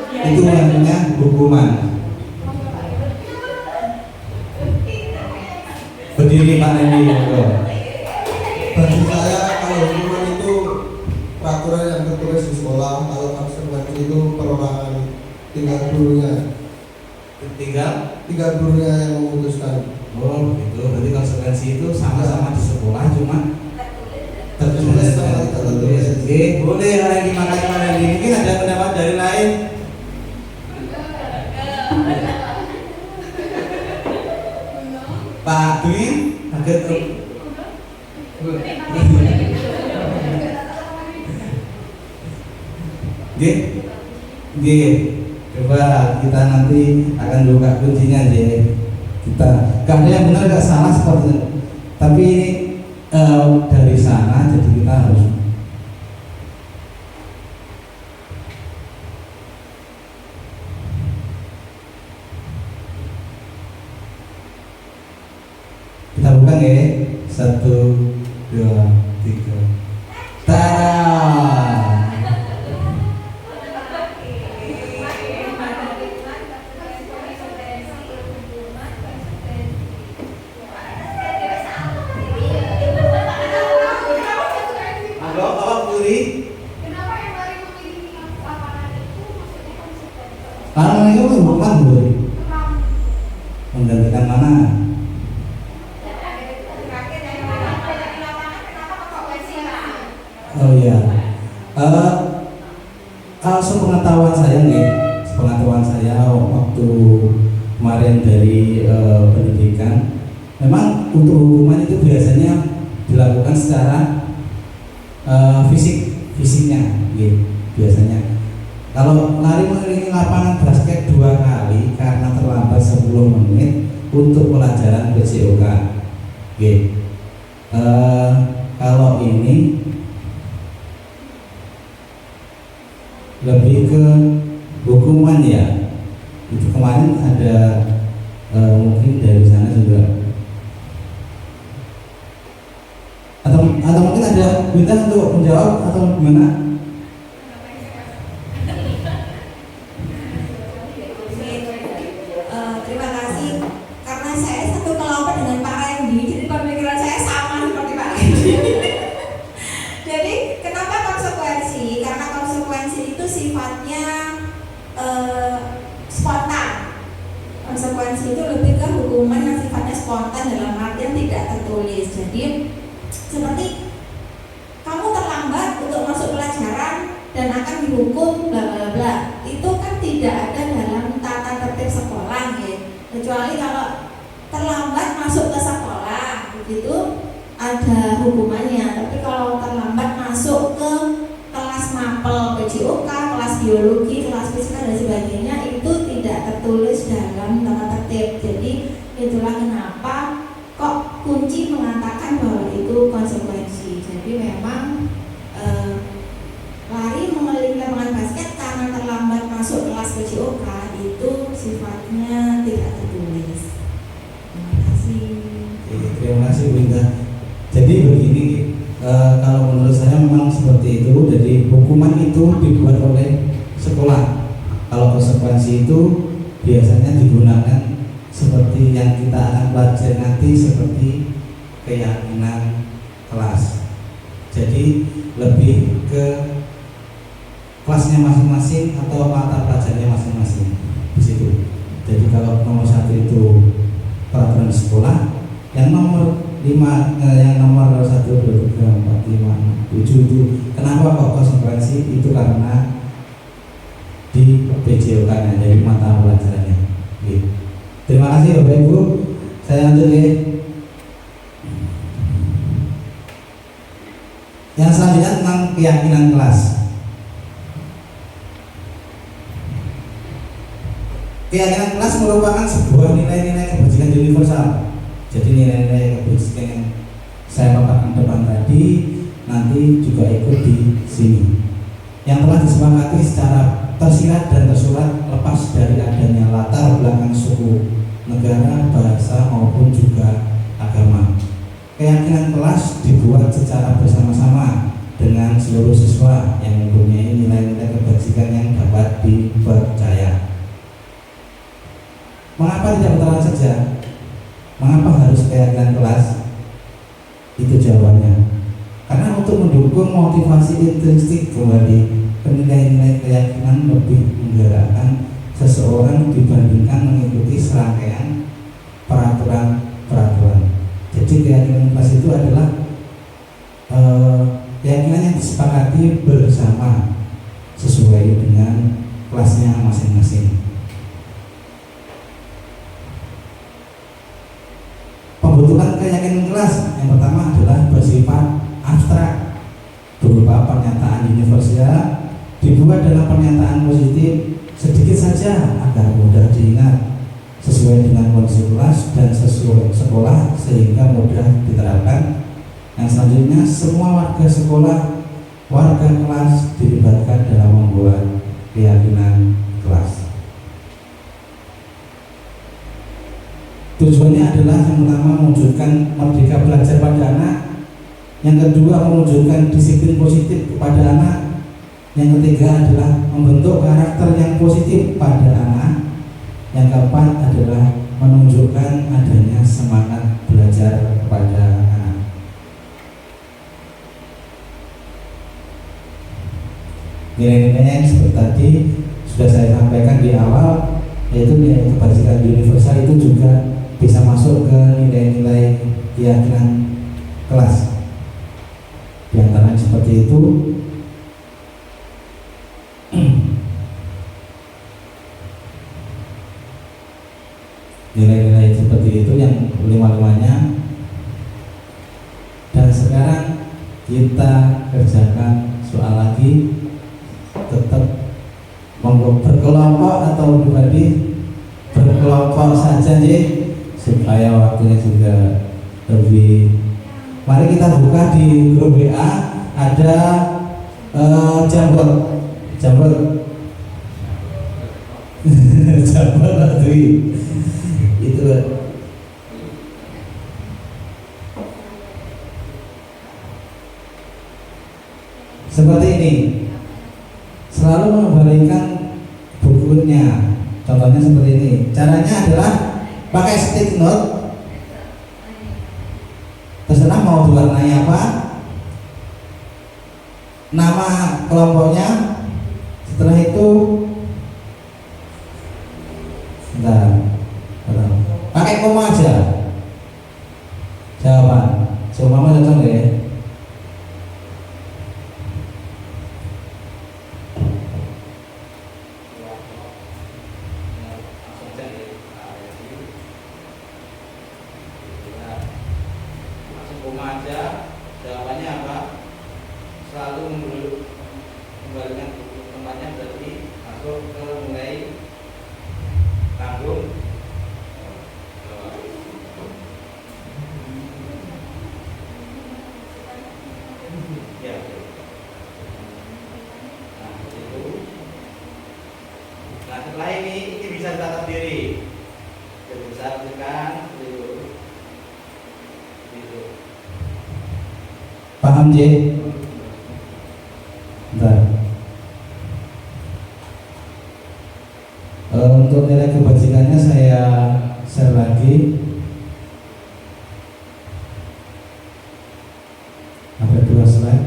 itu namanya hukuman. Berdiri Pak Randy. Bagi saya kalau hukuman itu peraturan yang tertulis di sekolah, kalau konsekuensi itu perorangan tinggal gurunya. Tinggal gurunya yang memutuskan. Oh begitu, berarti konsekuensi itu sama-sama di sekolah, cuma Tertulis sama tidak tertulis. Oke, boleh lagi makanya Pak Randy. Mungkin ada pendapat dari lain. Pak Dwi, agak coba kita nanti akan buka kuncinya kita. Gak ada yang benar gak salah seperti itu. Tapi dari sana jadi kita harus kita buka ya 1 2, 3. Tada! Halo, Bapak Puri. Kenapa yang lari memilih lapangan itu maksudnya konsekuensi? Karena itu bukan Puri. Kenapa? Menggantikan mana? Terakhir dari lapangan kenapa konsekuensi? Oh iya. Kalau sepengetahuan saya nih, sepengetahuan saya waktu kemarin dari pendidikan, memang untuk hukuman itu biasanya dilakukan secara fisiknya, gitu, biasanya. Kalau lari mengelilingi lapangan basket 2 kali karena terlambat 10 menit untuk pelajaran PJOK, gitu. Kalau ini lebih ke hukuman ya. Itu kemarin ada mungkin dari sana juga. Atau mungkin ada minta untuk menjawab atau gimana? Terima kasih. Karena saya satu kelompok dengan Pak Randy, jadi pemikiran saya sama seperti Pak Randy. Jadi kenapa konsekuensi? Karena konsekuensi itu sifatnya spontan. Konsekuensi itu lebih ke hukuman yang sifatnya spontan dalam artian tidak tertulis. Jadi seperti kamu terlambat untuk masuk pelajaran dan akan dihukum bla bla bla. Itu kan tidak ada dalam tata tertib sekolah ya. Kecuali kalau terlambat masuk ke sekolah begitu ada hukumannya. Tapi kalau terlambat masuk ke kelas mapel PJOK, kelas biologi, kelas fisika dan sebagainya itu tidak tertulis dalam tata tertib. Jadi itulah kenapa kok kunci mengatakan bahwa itu konsekuensi. Jadi memang lari mengelilingi lapangan basket karena terlambat masuk kelas PJOK itu sifatnya tidak tertulis. Terima kasih. Oke, terima kasih Bu Indah. Jadi begini, kalau menurut saya memang seperti itu. Jadi hukuman itu dibuat oleh sekolah. Kalau konsekuensi itu biasanya digunakan seperti yang kita akan pelajari nanti, seperti keyakinan kelas. Jadi lebih ke kelasnya masing-masing atau mata pelajarannya masing-masing di situ. Jadi kalau nomor 1 itu peraturan sekolah, yang nomor 5, yang nomor 1, 2, 3, 4, 5, 7 itu kenapa kok konsekuensi itu? Karena di PJOK-nya, jadi mata pelajarannya. Gitu. Terima kasih Bapak Ibu. Saya lanjut ya. Yang selanjutnya tentang keyakinan kelas. Keyakinan kelas merupakan sebuah nilai-nilai kebajikan universal. Jadi nilai-nilai kebajikan yang saya paparkan depan tadi nanti juga ikut di sini. Yang telah disepakati secara tersirat dan tersurat lepas dari adanya latar belakang suku, negara, bahasa maupun juga agama. Keyakinan kelas dibuat secara bersama-sama dengan seluruh siswa yang mempunyai nilai-nilai kebajikan yang dapat dipercaya. Mengapa tidak bertahan saja? Mengapa harus keyakinan kelas? Itu jawabannya. Karena untuk mendukung motivasi intrinsik kembali ke nilai-nilai keyakinan lebih menggerakkan seseorang dibandingkan mengikuti serangkaian peraturan-peraturan. Jadi keyakinan kelas itu adalah keyakinan yang disepakati bersama sesuai dengan kelasnya masing-masing. Pembentukan keyakinan kelas yang pertama adalah bersifat abstrak berupa pernyataan universal, dibuat dalam pernyataan positif sedikit saja agar mudah diingat, sesuai dengan kondisi kelas dan sesuai sekolah sehingga mudah diterapkan. Yang selanjutnya, semua warga sekolah, warga kelas dilibatkan dalam membuat keyakinan kelas. Tujuannya adalah yang pertama mewujudkan merdeka belajar pada anak Yang kedua, mewujudkan disiplin positif kepada anak. Yang ketiga adalah membentuk karakter yang positif pada anak. Yang keempat adalah menunjukkan adanya semangat belajar kepada anak. Nilai-nilai yang seperti tadi sudah saya sampaikan di awal, yaitu nilai kebajikan universal itu juga bisa masuk ke nilai-nilai keyakinan kelas. Di antaranya seperti itu. Nilai-nilai seperti itu yang lima-limanya. Dan sekarang kita kerjakan soal lagi. Tetap berkelompok atau pribadi, berkelompok saja sih, supaya waktunya juga lebih. Mari kita buka di grup WA, ada jambul Dwi itu seperti ini. Selalu mengembalikan bukunya. Contohnya seperti ini. Caranya adalah pakai stick note. Terserah mau diwarnai apa, nama kelompoknya. Setelah itu pakai koma aja jawaban. Seumpama cocok ya. Koma aja, jawabannya apa? Selalu kembalikan tempatnya, berarti masuk ke mulai tanggung ya. Nah itu. Nah setelah ini bisa ditatap diri. Bisa tekan itu. Paham J? Bentar. Untuk nilai kebajikannya saya share lagi. Ada 2 slide.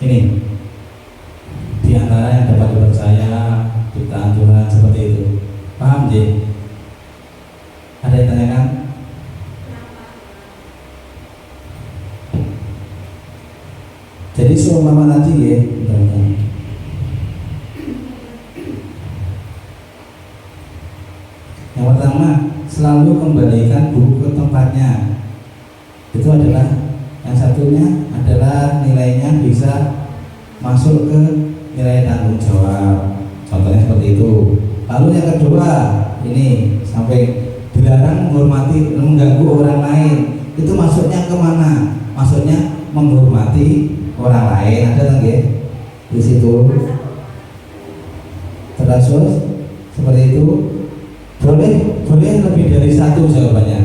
Ini di antara yang dapat dipercaya ciptaan Tuhan seperti itu. Paham J? Ada yang tanyakan? Jadi seumpama nanti ya, yang pertama, selalu kembalikan buku ke tempatnya. Itu adalah yang satunya adalah nilainya bisa masuk ke nilai tanggung jawab. Contohnya seperti itu. Lalu yang kedua, ini sampai dilarang menghormati, mengganggu orang lain. Itu masuknya kemana? Maksudnya menghormati orang lain. Ada nggak di situ? Terus seperti itu. Boleh lebih dari 1 jawabannya.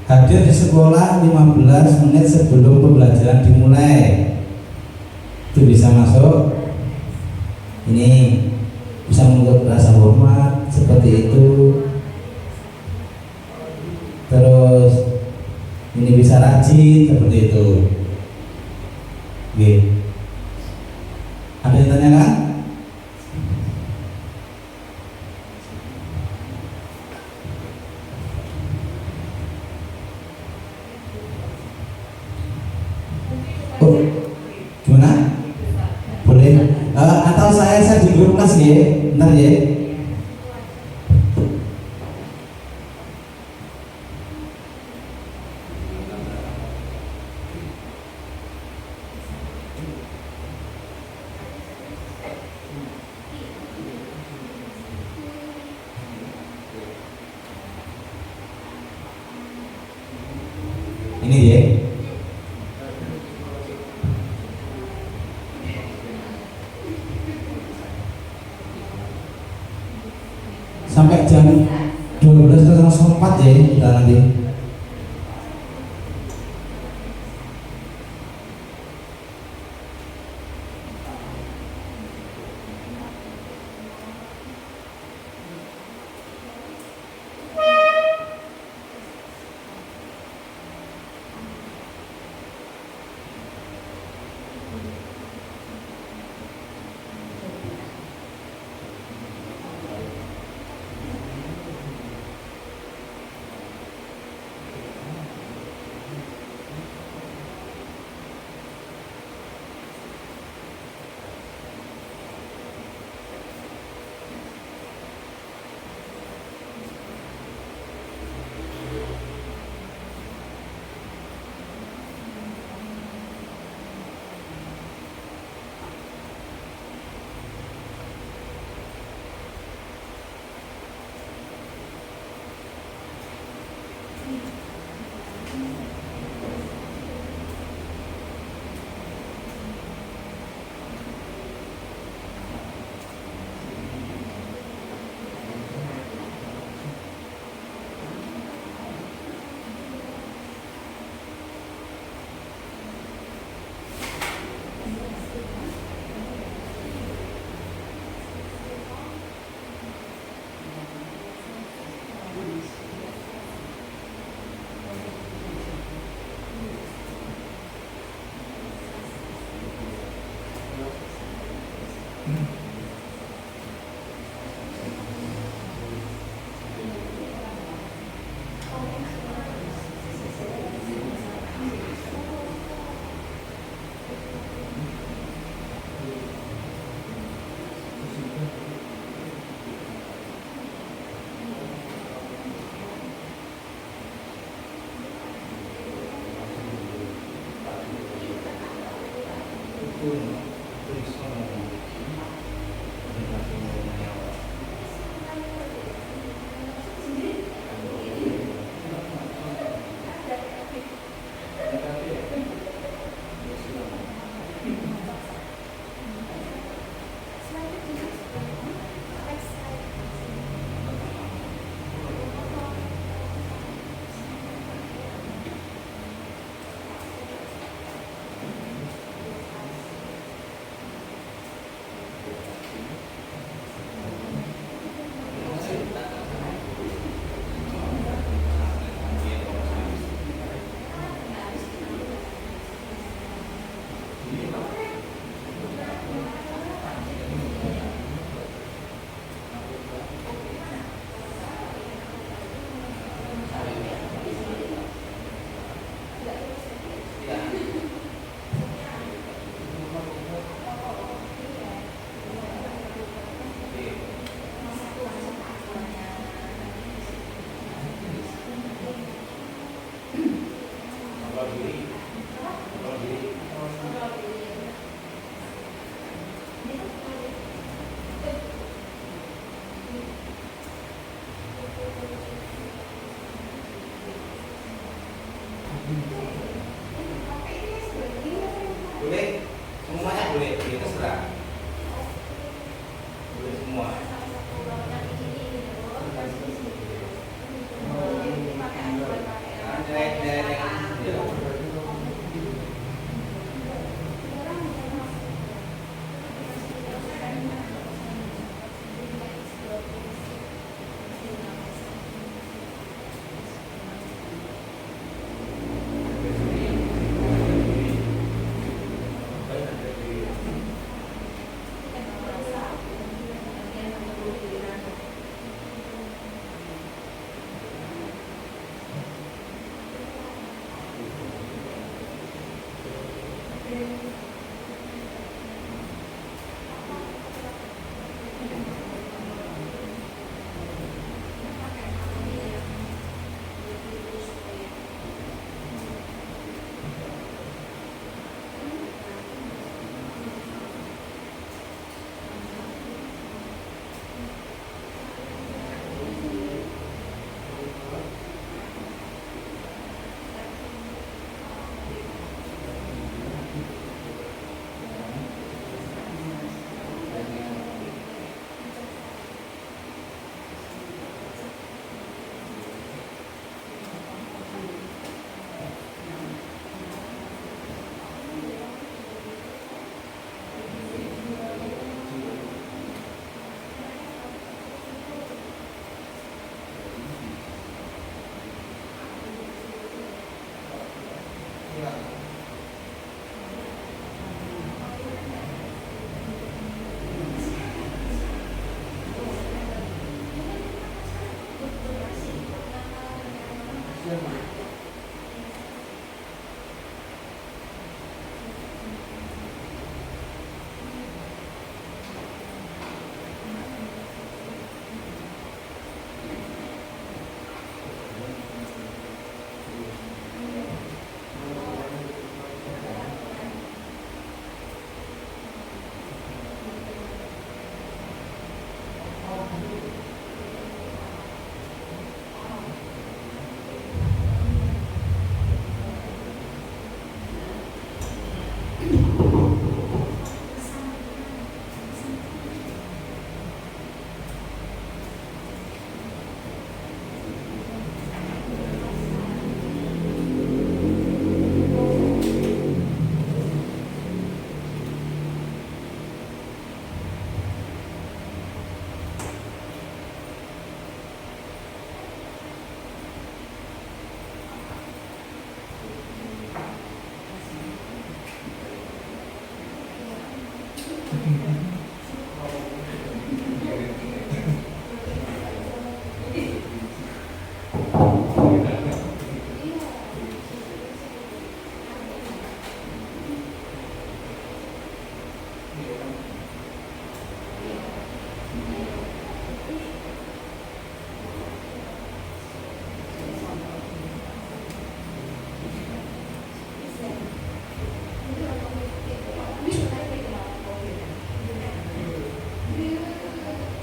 Hadir di sekolah 15 menit sebelum pembelajaran dimulai. Itu bisa masuk. Ini bisa membuat rasa hormat seperti itu. Terus ini bisa rajin seperti itu. Oke. Ada yang tanyakan? Oh, gimana? Boleh. Atau saya di grup kelas ya, bentar ya. Ini ya. 4 ya ini kita nanti.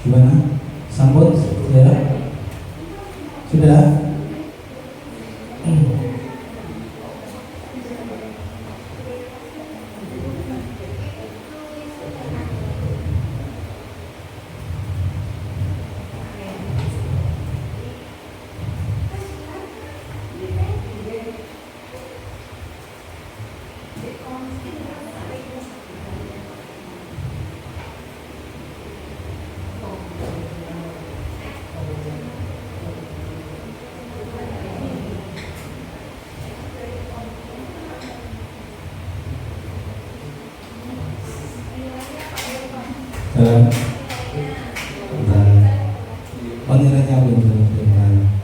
Gimana? Sambut ya? Sudah? Penilaiannya belum selesai.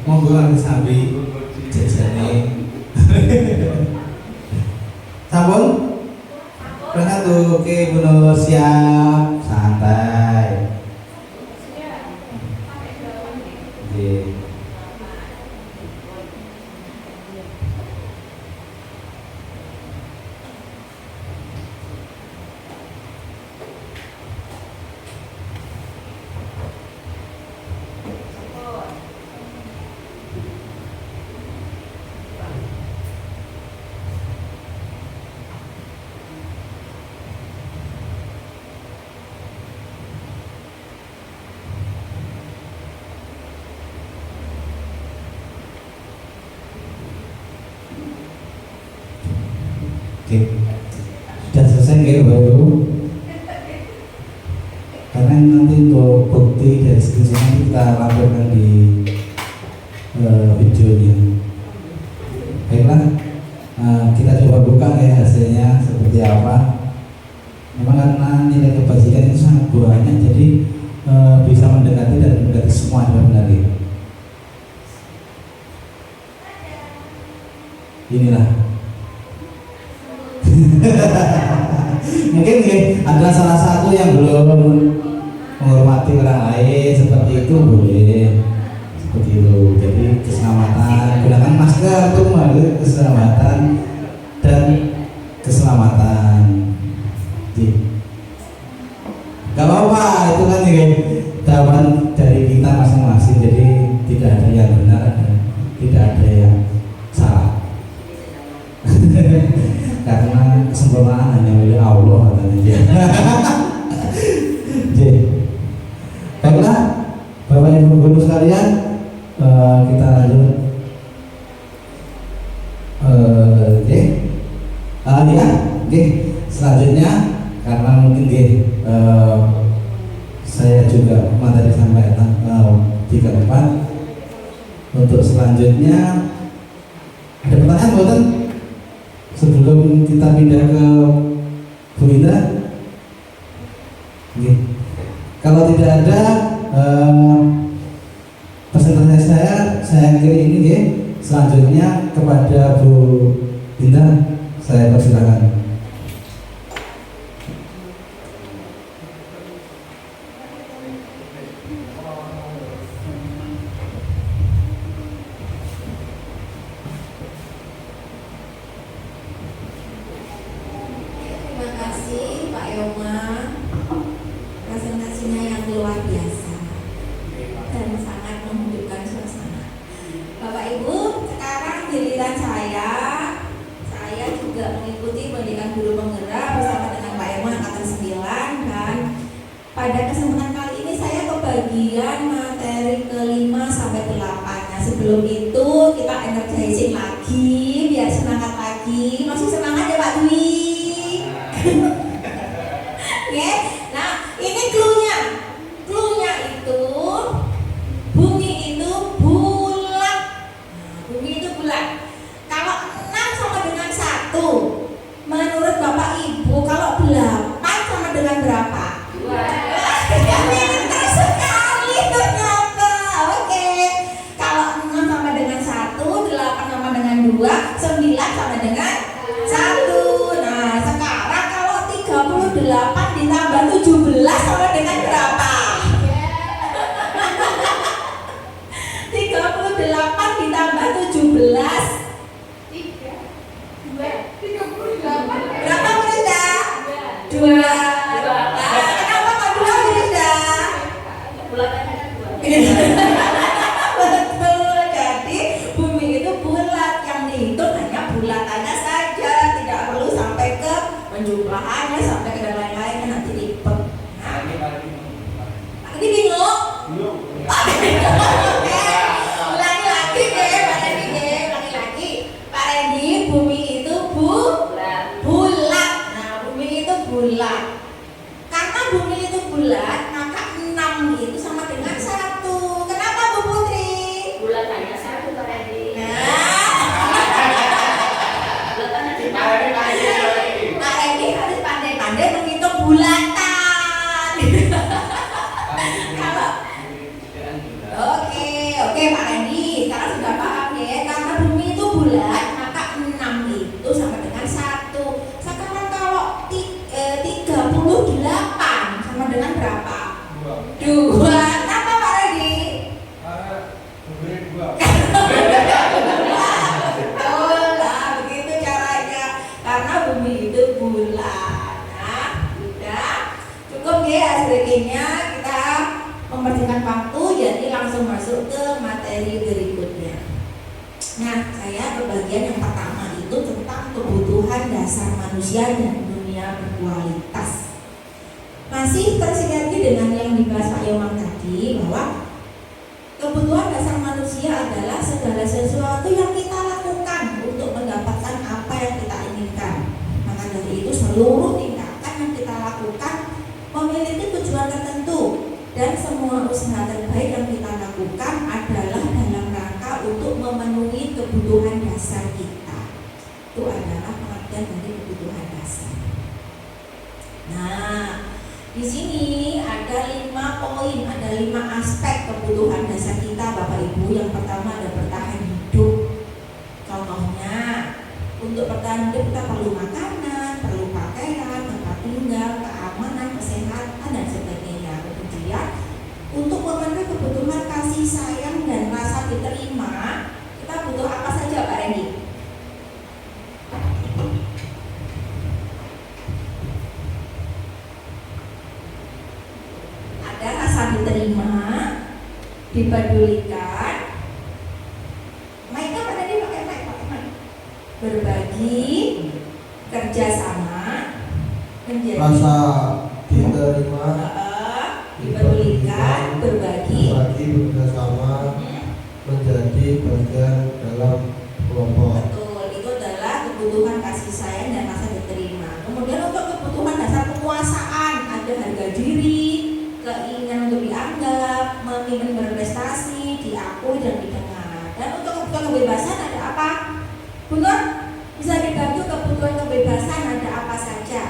Monggo kang sambi jajane. Sampun? Berangkat tuh, oke Bu Nur, siap, santai. Oke. Oke, sudah selesai nggak Bapak Ibu? Karena nanti untuk bukti dari skripsi nanti kita lampirkan di videonya. Baiklah, kita coba buka ya hasilnya seperti apa. Memang karena nilai kebajikan itu sangat banyak, jadi bisa mendekati dan mendekati semua benar-benar. Inilah. Mungkin ada salah satu yang belum menghormati orang lain seperti itu, boleh seperti itu. Jadi keselamatan, gunakan masker untuk keselamatan dan keselamatan. Gak apa-apa, itu kan jawaban dari kita masing-masing. Jadi tidak ada yang benar dan tidak ada yang salah. Karena kesempurnaan hanya milik Allah katanya dia. Baiklah, Bapak Ibu guru sekalian, kita lanjut. Selanjutnya karena mungkin saya juga materi sampai 34. Untuk selanjutnya ada pertanyaan buatan? Sebelum kita pindah ke Bu Indra, kalau tidak ada presentasi saya akhiri ini, selanjutnya kepada Bu Indra saya persilakan. Lagi-lagi Oke Pak Randy, sekarang sudah paham ya. Karena bumi itu bulat, maka 6 itu sama dengan 1. Sekarang kalau 38 sama dengan berapa? 2. Kenapa Pak Randy? Betul lah, begitu caranya. Karena bumi itu bulat. Nah, sudah cukup ya sedikitnya, kita membersihkan waktu, jadi langsung masuk ke materi berikutnya. Nah, saya ke bagian yang pertama itu tentang kebutuhan dasar manusia dan dunia berkualitas. Masih tersinergi dengan yang dibahas Pak Yomang tadi, bahwa kebutuhan dasar manusia adalah segala sesuatu yang kita lakukan untuk mendapatkan apa yang kita inginkan. Maka dari itu seluruh tindakan yang kita lakukan memiliki tujuan tertentu, dan semua usaha terbaik yang kita lakukan adalah dalam rangka untuk memenuhi kebutuhan dasar kita. Itu adalah pengertian dari kebutuhan dasar. Nah, di sini ada 5 poin, ada 5 aspek kebutuhan dasar kita Bapak Ibu. Yang pertama ada bertahan hidup. Contohnya, untuk bertahan hidup kita perlu makanan, perlu pakaian, tempat tinggal, keamanan, kesehatan, dan sebagainya. Kemudian, untuk memenuhi kebutuhan kasih sayang dan rasa diterima, kita butuh apa saja Pak Randy? Ada rasa diterima, dipedulikan, mic-nya Pak Randy pakai mic, berbagi, kerjasama, menjadi Rasa diterima, dipedulikan, berbagi, bekerjasama, menjadi bagian dalam kelompok. betul, itu adalah kebutuhan kasih sayang dan rasa diterima. Kemudian untuk kebutuhan dasar penguasaan, ada harga diri, keinginan untuk dianggap, ingin berprestasi, diakui dan didengar. Dan untuk kebutuhan kebebasan ada apa? Betul? Bisa dibantu kebutuhan kebebasan ada apa saja?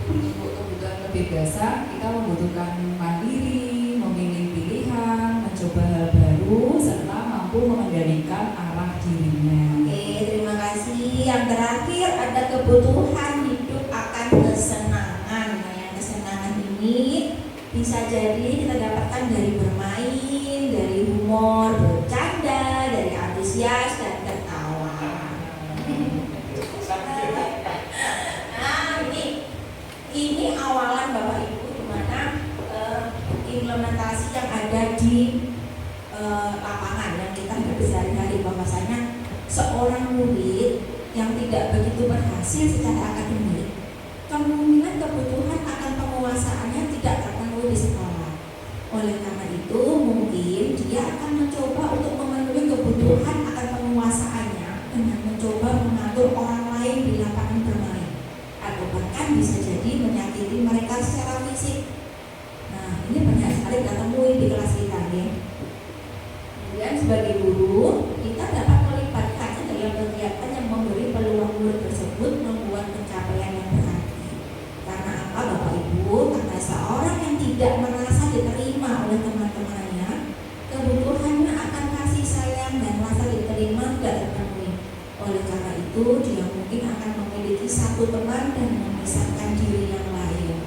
Untuk kebutuhan kebebasan, kita membutuhkan mandiri, memilih pilihan, mencoba hal baru, serta mampu mengendalikan arah dirinya. Oke, terima kasih. Yang terakhir ada kebutuhan hidup akan kesenangan. Nah, yang kesenangan ini bisa jadi kita dapatkan dari bermain, dari humor, bercanda, dari antusias dan tertawa. Nah, ini awalan Bapak Ibu, di mana implementasi yang ada di lapangan yang kita hadapi sehari-hari, bahwasanya seorang murid yang tidak begitu berhasil secara akademik, kemungkinan kebutuhan akan penguasaannya tidak terpenuhi di sekolah. Oleh karena itu, mungkin dia akan mencoba untuk memenuhi kebutuhan akan penguasaannya dengan mencoba mengatur orang lain di lapangan bermain, atau bahkan bisa jadi menyakiti mereka secara fisik. Nah, ini banyak sekali kita temui di kelas kita ya. Kemudian sebagai guru, kita dapat melibatkannya dalam kegiatan yang memberi peluang murid tersebut membuat pencapaian yang berarti. Karena apa Bapak Ibu? Karena seorang yang tidak merasa diterima oleh teman-temannya, kebutuhannya akan kasih sayang dan rasa diterima tidak terpenuhi. Oleh karena itu, dia mungkin akan memiliki satu teman dan memisahkan diri yang lain.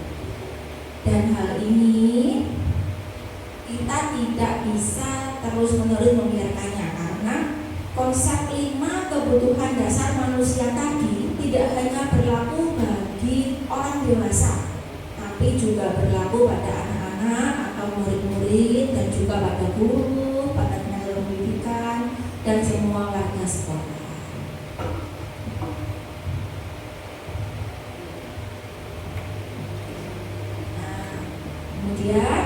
Dan hal ini kita tidak bisa terus-menerus membiarkannya, karena konsep 5 kebutuhan dasar manusia tadi tidak hanya berlaku bagi orang dewasa, tapi juga berlaku pada anak-anak atau murid-murid, dan juga pada guru, pada tenaga pendidikan, dan semua warga sekolah. Nah, kemudian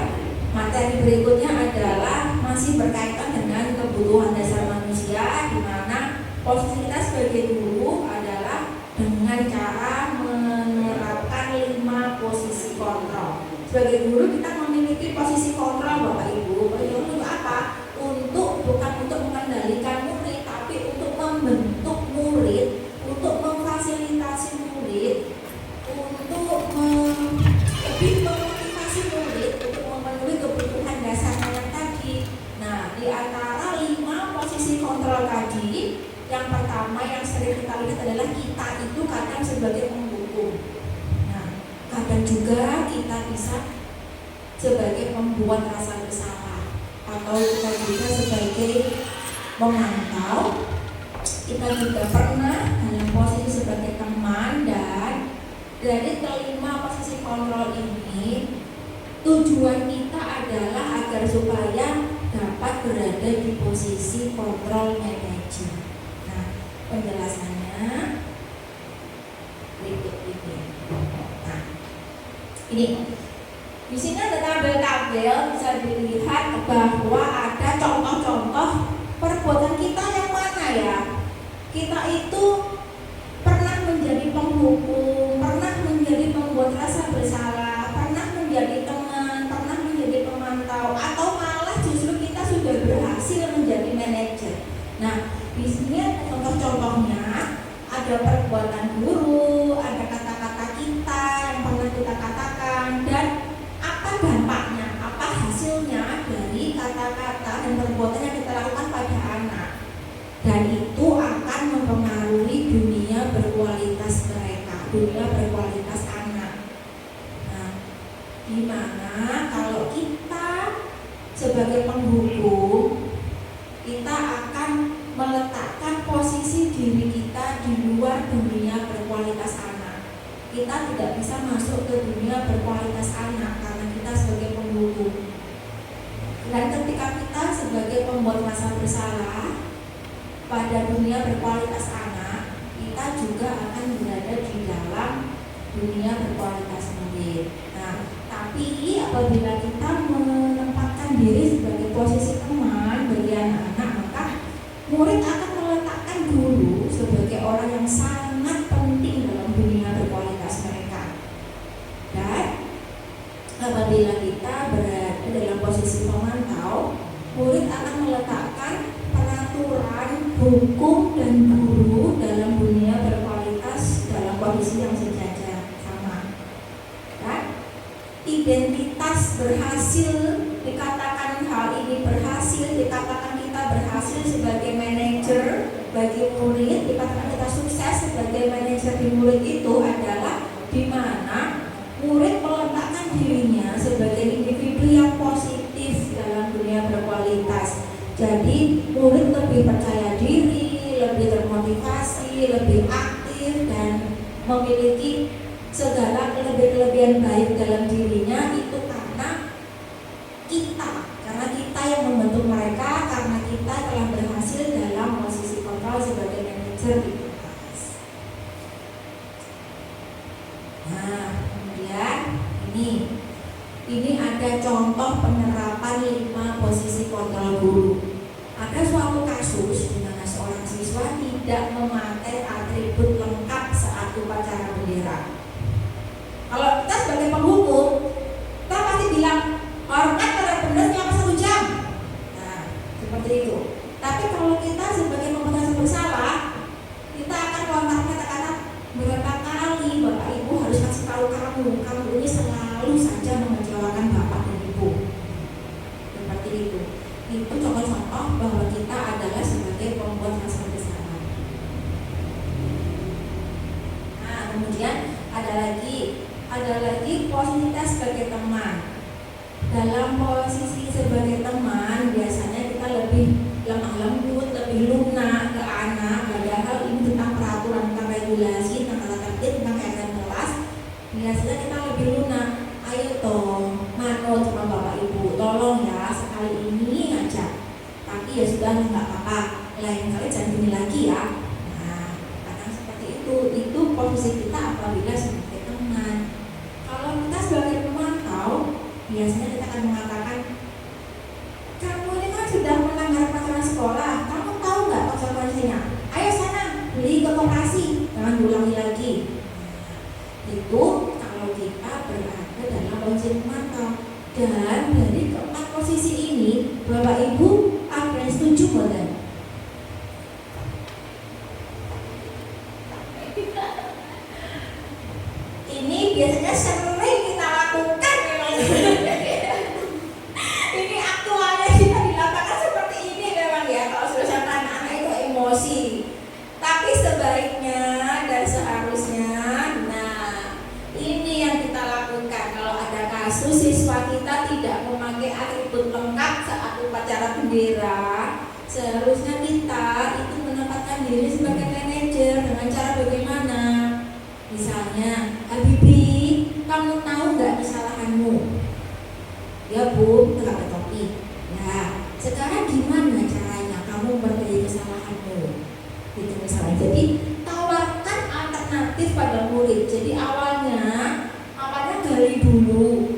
materi berikutnya adalah masih berkaitan dengan kebutuhan dasar manusia, di mana posisi kita sebagai guru adalah dengan cara menerapkan 5 posisi kontrol. Sebagai guru kita memiliki posisi kontrol Bapak Ibu. Untuk apa? Bukan untuk mengendalikan murid, tapi untuk membentuk murid, untuk memfasilitasi murid, untuk lebih memotivasi murid untuk memenuhi kebutuhan dasarnya yang tadi. Nah, di antara 5 posisi kontrol tadi, yang pertama yang sering kita lihat adalah kita itu kadang sebagai penghukum. Nah, kadang juga kita bisa sebagai pembuat rasa bersalah, atau kita juga sebagai memantau. Kita juga pernah dalam posisi sebagai teman, dan dari kelima posisi kontrol ini tujuan kita adalah agar supaya dapat berada di posisi kontrol manager. Nah, penjelasannya berikut ini. Nah, ini di sini ada tabel-tabel, bisa dilihat bahwa ada contoh-contoh perbuatan kita yang mana ya. Kita itu pernah menjadi penghukum, pernah menjadi pembuat rasa bersalah, pernah menjadi teman, pernah menjadi pemantau, atau malah justru kita sudah berhasil menjadi manajer. Nah, di sini ada contoh-contohnya, ada perbuatan guru, ada kata-kata kita yang pernah kita katakan, dan apa dampaknya, apa hasilnya dari kata-kata dan perbuatan yang kita lakukan pada anak. Dan itu akan mempengaruhi dunia berkualitas mereka, dunia berkualitas anak. Nah, dimana kalau kita sebagai penghukum, kita akan meletakkan posisi diri kita di luar dunia berkualitas anak. Kita tidak bisa masuk ke dunia berkualitas anak karena kita sebagai penghukum. Dan ketika kita sebagai pembuat rasa bersalah pada dunia berkualitas anak, kita juga akan berada di dalam dunia berkualitas murid. Nah, tapi apabila kita menempatkan diri sebagai posisi teman bagi anak-anak, maka murid akan meletakkan guru sebagai orang yang sangat penting dalam dunia berkualitas mereka. Dan apabila kita berada dalam posisi pemantau, murid akan meletakkan peraturan, hukum, dan guru dalam dunia berkualitas dalam kondisi yang sejajar sama. Dan identitas berhasil, dikatakan hal ini berhasil, dikatakan kita berhasil sebagai manajer bagi murid, dikatakan kita sukses sebagai manajer di murid itu adalah di mana murid meletakkan dirinya sebagai individu yang positif dalam dunia berkualitas. Jadi murid lebih percaya diri, lebih termotivasi, lebih aktif, dan memiliki segala kelebihan baik dalam dirinya. Itu karena kita yang membentuk mereka, karena kita telah berhasil dalam posisi kontrol sebagai manajer di kelas. Nah, kemudian ini ada contoh penerapan 5 posisi kontrol guru. Ada suatu kasus di mana seorang siswa tidak memakai atribut lengkap saat upacara bendera. Kalau kita sebagai penghukum, kita pasti bilang hormat pada bendera selama 1 jam. Nah, seperti itu. Tapi kalau kita sebagai pembuat bersalah, kita akan lontar kata-kata berapa kali Bapak Ibu harus kasih tahu kamu ini selalu saja mengecewakan Bapak dan Ibu. Seperti itu. Itu contoh-contoh bahwa kita adalah sebagai pembuat rasa bersalah. Nah, kemudian ada lagi posisi kita sebagai teman. Dalam posisi sebagai teman, biasanya kita lebih lemah lembut, lebih lunak ke anak. Padahal ini tentang peraturan, tentang regulasi, tentang tata tertib, tentang keadaan kelas. Biasanya kita lebih lunak. Ayo toh, manut sama Bapak Ibu, tolong ya sekali ini aja. Tapi ya sudah, nggak apa-apa, lain kali jangan gini lagi ya. Nah, kadang seperti itu posisi kita apabila sebagai teman. Kalau kita sebagai pemantau, biasanya kita akan mengatakan, kamu ini kan sudah melanggar peraturan sekolah, kamu tahu nggak konsekuensinya? Ayo sana, beli ke koperasi, jangan diulangi lagi. Nah, itu kalau kita berada dalam posisi pemantau. Dan dari keempat posisi ini, Bapak Ibu ada yang setuju nggak? Ini biasanya sering kita lakukan memang. Ini aktualnya kita di lapangan seperti upacara bendera, seharusnya kita itu menempatkan diri sebagai manajer dengan cara bagaimana? Misalnya, Habibi, kamu tahu nggak kesalahanmu? Ya Bu, itu pakai topi. Nah, sekarang gimana caranya kamu memperbaiki kesalahanmu? Itu misalnya. Jadi tawarkan alternatif pada murid. Jadi awalnya gali dulu.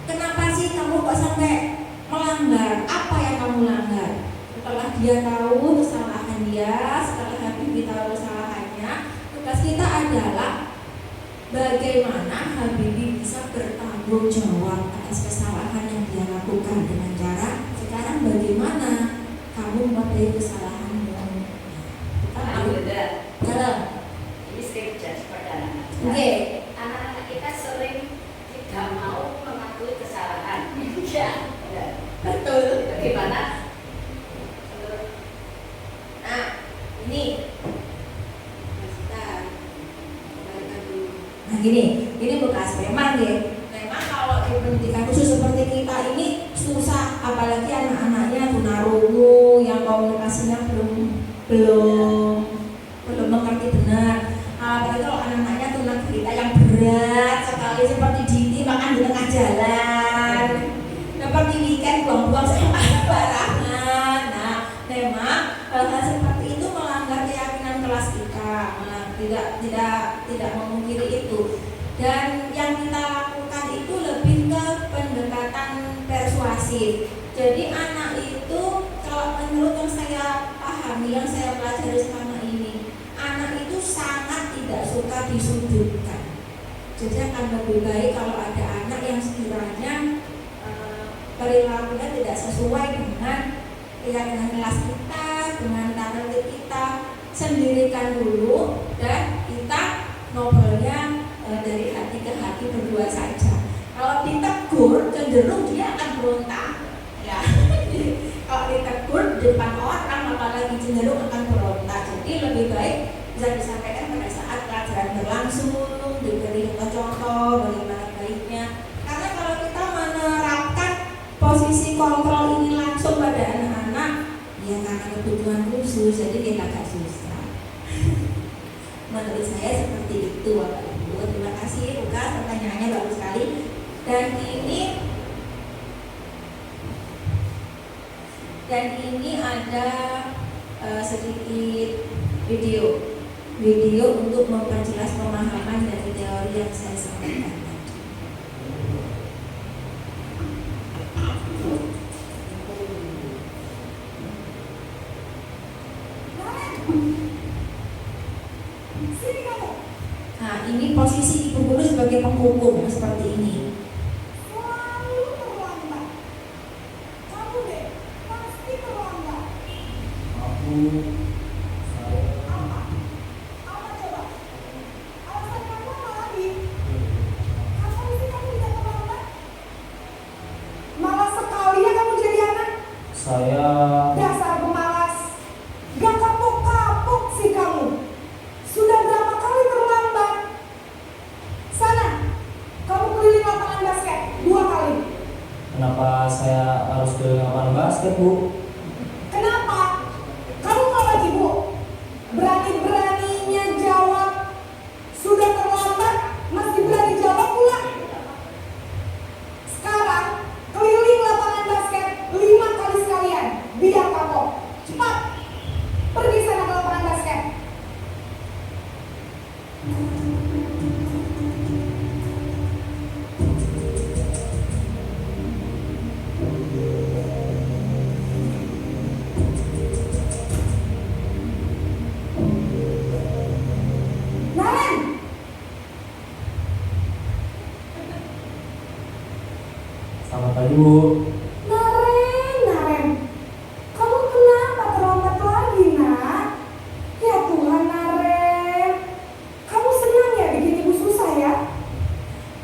Kenapa sih kamu kok sampai melanggar? Apa yang kamu langgar? Setelah dia tahu kesalahan dia, setelah Habibie tahu kesalahannya, tugas kita adalah bagaimana Habibie bisa bertanggung jawab atas kesalahan yang dia lakukan dengan cara sekarang bagaimana kamu memperbaiki kesalahanmu. Dalam Ini saya bicara kepada anak-anak. Oke. Anak-anak kita sering tidak mau mengakui kesalahan. Ya, Betul. bagaimana? Nah, ini nah gini bekas memang ya. Memang kalau di pendidikan khusus seperti kita ini susah, apalagi anak-anaknya tunarungu yang komunikasinya belum mengerti benar. Apalagi kalau anak-anaknya tunagrita yang berat sekali seperti Diti makan di tengah jalan, seperti weekend buang-buang sampah sembarangan. Nah, memang hal-hal seperti itu melanggar keyakinan kelas kita. Tidak memungkiri itu. Dan yang kita lakukan itu lebih ke pendekatan persuasif. Jadi anak itu kalau menurut yang saya pahami, yang saya pelajari selama ini, anak itu sangat tidak suka disudutkan. Jadi akan lebih baik kalau ada anak yang sekiranya perilakunya tidak sesuai dengan keyakinan kelas kita, dengan target kita, sendirikan dulu dan kita ngobrolnya dari hati ke hati berdua saja. Kalau ditegur cenderung dia akan berontak. Ya. Kalau ditegur di depan orang apalagi cenderung akan berontak. Jadi lebih baik bisa disampaikan pada saat pelajaran berlangsung, diberi contoh bagaimana baiknya. Karena kalau kita menerapkan posisi kontrol ini langsung pada anak-anak, ya karena kebutuhan khusus, jadi kita agak susah. Menurut saya seperti itu, Bapak Ibu. Terima kasih, Lukas, pertanyaannya bagus sekali. Dan ini ada sedikit video untuk memperjelas pemahaman dari teori yang saya sampaikan tadi. Nah, ini posisi ibu guru sebagai penghukum seperti ini. Dasar pemalas, gak kapok-kapok sih kamu. Sudah berapa kali terlambat? Sana, kamu keliling lapangan basket 2 kali. Kenapa saya harus ke lapangan basket, Bu? Kenapa? Kamu mau lagi, Bu? Berani-beraninya jawab. Sudah terlambat, masih berani jawab pula. Sekarang, keliling lapangan basket 5 kali sekalian. Biar kapok. Cepat. Pergi sana ke lapangan basket. Naren, Selamat pagi, Bu. Naren, kamu kenapa terlambat lagi, nak? Ya Tuhan, Naren, kamu senang ya bikin ibu susah ya?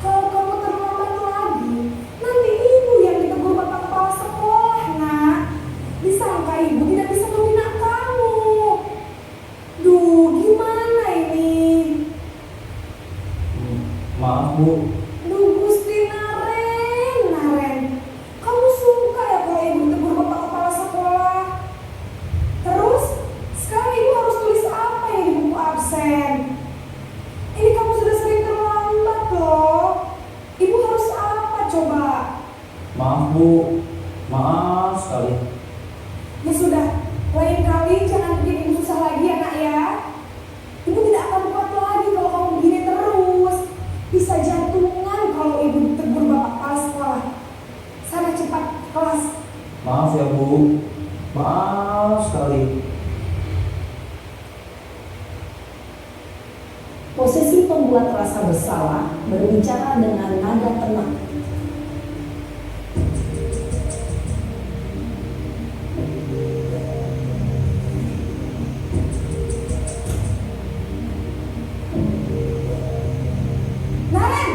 Kalau kamu terlambat lagi, nanti ibu yang ditegur bapak kepala sekolah, nak. Disangka ibu tidak bisa membina kamu. Duh, gimana ini? Maaf, Bu. Duh Gusti, Naren, kamu Maaf sekali. Ya sudah, lain kali jangan bikin ibu susah lagi ya nak ya. Ibu tidak akan kuat lagi kalau kamu begini terus. Bisa jantungan kalau ibu ditegur bapak kepala sekolah. Sana cepat kelas. Maaf ya Bu. Maaf sekali. Posisi pembuat rasa bersalah berbicara dengan nada tenang. Naren,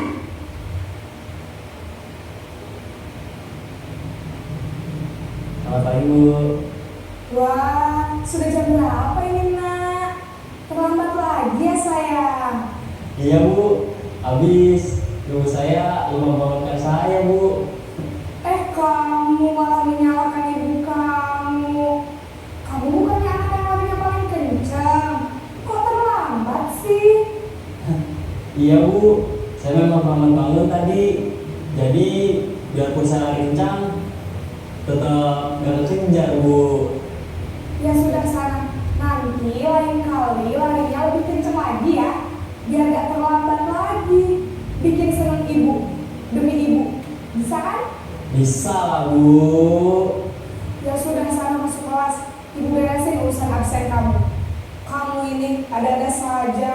Selamat pagi Bu. wah sudah jam berapa ini nak? Terlambat lagi ya sayang. Iya Bu, habis ibu saya lupa membangunkan saya Bu. Kamu malah menyalahkan ibu kamu. Kamu bukannya anak yang larinya paling kencang. Kok terlambat sih? Iya Bu, saya memang lambat bangun tadi. Jadi biarpun saya lari kencang, tetap gak kekejar Bu. Ya sudah sana. Nanti lain kali larinya lebih kencang lagi ya. Biar gak terlambat lagi. Bikin senang ibu. Demi ibu. Bisa kan? Bisa lah Bu. Ya sudah sana masuk kelas. Ibu beresin urusan absen kamu. Kamu ini ada-ada saja.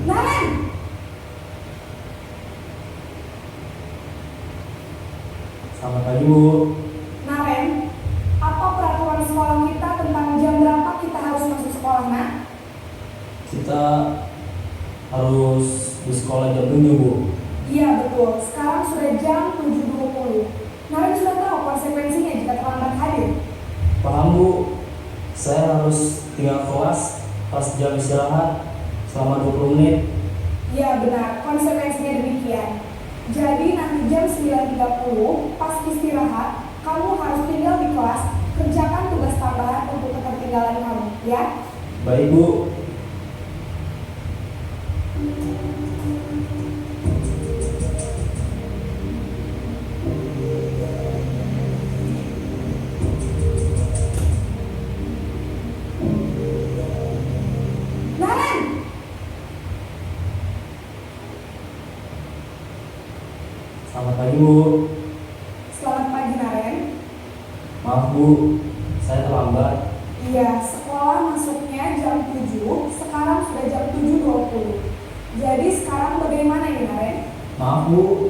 Naren! Selamat pagi Bu. Naren, apa peraturan sekolah kita tentang jam berapa kita harus masuk sekolah, nak? Kita harus di sekolah jam 7 Bu. Iya betul, sekarang sudah jam 7.20. Naren sudah tahu konsekuensinya jika terlambat hadir. Paham Bu, saya harus tinggal kelas pas jam istirahat selama 20 menit. Iya benar, konsekuensinya demikian. Jadi nanti jam 9.30 pas istirahat, kamu harus tinggal di kelas, kerjakan tugas tambahan untuk ketertinggalan kamu, ya? Baik Bu. Naren! Selamat pagi Bu. Selamat pagi Naren. Maaf Bu, saya terlambat. Iya, sekolah masuknya jam 7, sekarang sudah jam 7.20. Jadi sekarang bagaimana ini Naren? Maaf Bu,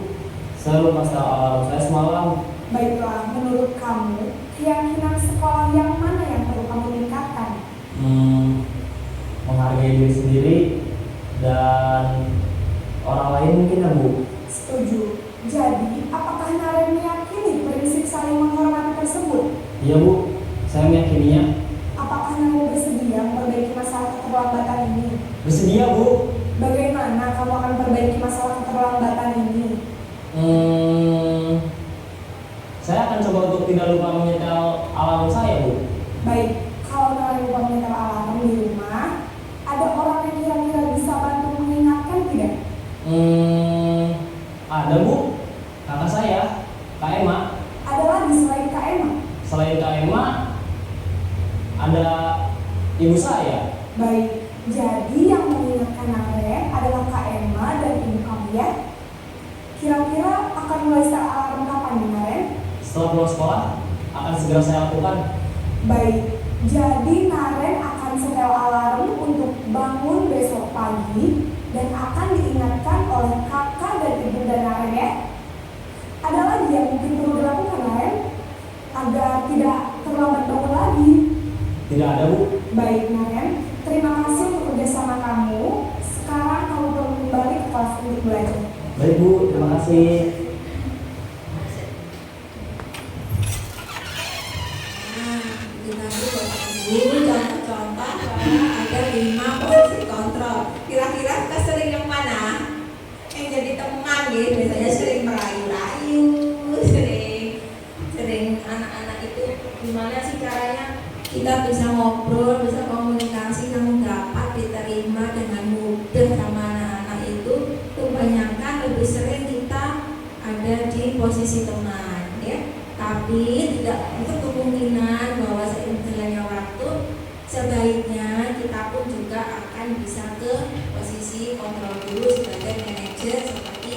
saya lupa setel alarm saya semalam. Baiklah, menurut kamu, keyakinan sekolah yang mana yang perlu kamu tingkatkan? Menghargai diri sendiri dan orang lain mungkin ya Bu. Setuju. Jadi, apakah Naren meyakini prinsip saling menghormati tersebut? Iya Bu, saya meyakininya. Apakah Naren bersedia memperbaiki masalah keterlambatan ini? Bersedia Bu. Bagaimana kamu akan perbaiki masalah keterlambatan ini? Saya akan coba untuk tidak lupa menyetel alarm saya Bu. Baik, kalau Naren lupa menyetel alarm di rumah, ada orang yang kira-kira bisa bantu mengingatkan tidak? Ada Bu, kakak saya, Kak Emma. Ada lagi selain Kak Emma? Selain Kak Emma, ada ibu saya. Baik, jadi yang mengingatkan Naren adalah Kak Emma dan ibu kamu ya? Kira-kira akan mulai setel alarm kapan nih Naren? Setelah pulang sekolah, akan segera saya lakukan. Baik, jadi Naren akan setel alarm untuk bangun besok pagi dan akan diingatkan oleh kakak dan ibunda Naren ya. Ada lagi yang mungkin perlu dilakukan Naren agar tidak terlambat bangun lagi? Tidak ada Bu. Baik Naren, terima kasih untuk kerjasama kamu. Sekarang kamu perlu kembali ke kelas untuk belajar. Baik Bu, terima kasih. Ini contoh-contoh bahwa ada 5 posisi kontrol. Kira-kira kita sering yang mana? Yang jadi teman gitu, biasanya sering merayu-rayu, kita bisa ngobrol, bisa komunikasi yang dapat diterima dengan mudah sama anak-anak itu kebanyakan lebih sering kita ada di posisi teman, ya. Tapi tidak untuk kemungkinan bahwa seiring berjalannya waktu sebaiknya kita pun juga akan bisa ke posisi kontrol guru sebagai manajer seperti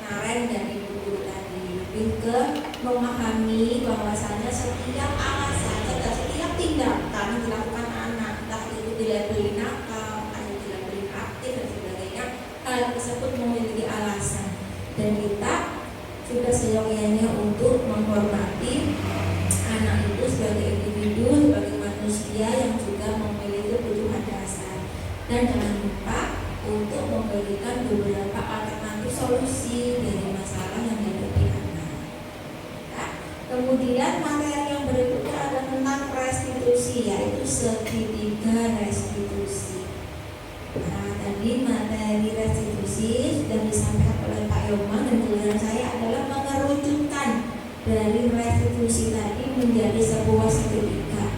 Naren dan Ibu Guru tadi, lebih ke memahami bahwasanya setiap alasan serta setiap tindakan yang dilakukan anak, entah itu dilabeli nakal, entah itu dilabeli aktif dan sebagainya, hal tersebut memiliki alasan dan kita sudah seyogyanya untuk menghormati anak itu sebagai individu, sebagai manusia yang juga memiliki kebutuhan dasar, dan jangan lupa untuk memberikan beberapa alternatif solusi dari masalah yang dihadapi anak. Nah, kemudian materi yang berikutnya adalah tentang restitusi, yaitu segitiga restitusi. Nah, tadi materi restitusi sudah disampaikan oleh Pak Yoma dan giliran saya adalah mengerucutkan dari restitusi tadi menjadi sebuah segitiga.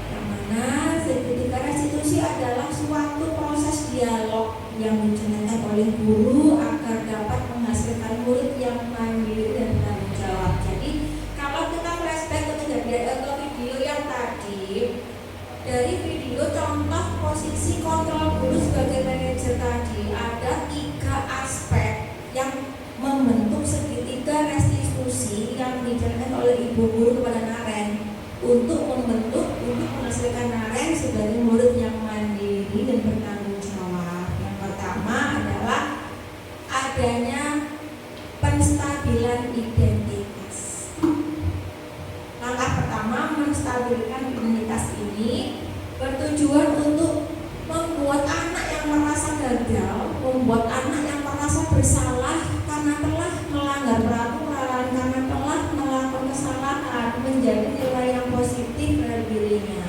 Yang mana segitiga restitusi adalah suatu proses dialog yang dijalankan oleh guru agar dapat menghasilkan murid yang mandiri dan bertanggung jawab. Jadi kalau kita flashback ke video yang tadi, dari video contoh posisi kontrol guru sebagai manajer tadi, ada 3 aspek yang membentuk segitiga restitusi yang dijalankan oleh Ibu Guru kepada Naren untuk menghasilkan Naren sebagai murid yang mandiri dan bertanggung jawab. Yang pertama adalah adanya penstabilan identitas. Langkah pertama menstabilkan identitas ini bertujuan untuk membuat anak yang merasa gagal, membuat anak yang merasa bersalah karena telah melanggar peraturan, karena telah melakukan kesalahan, menjadi nilai yang positif dari dirinya.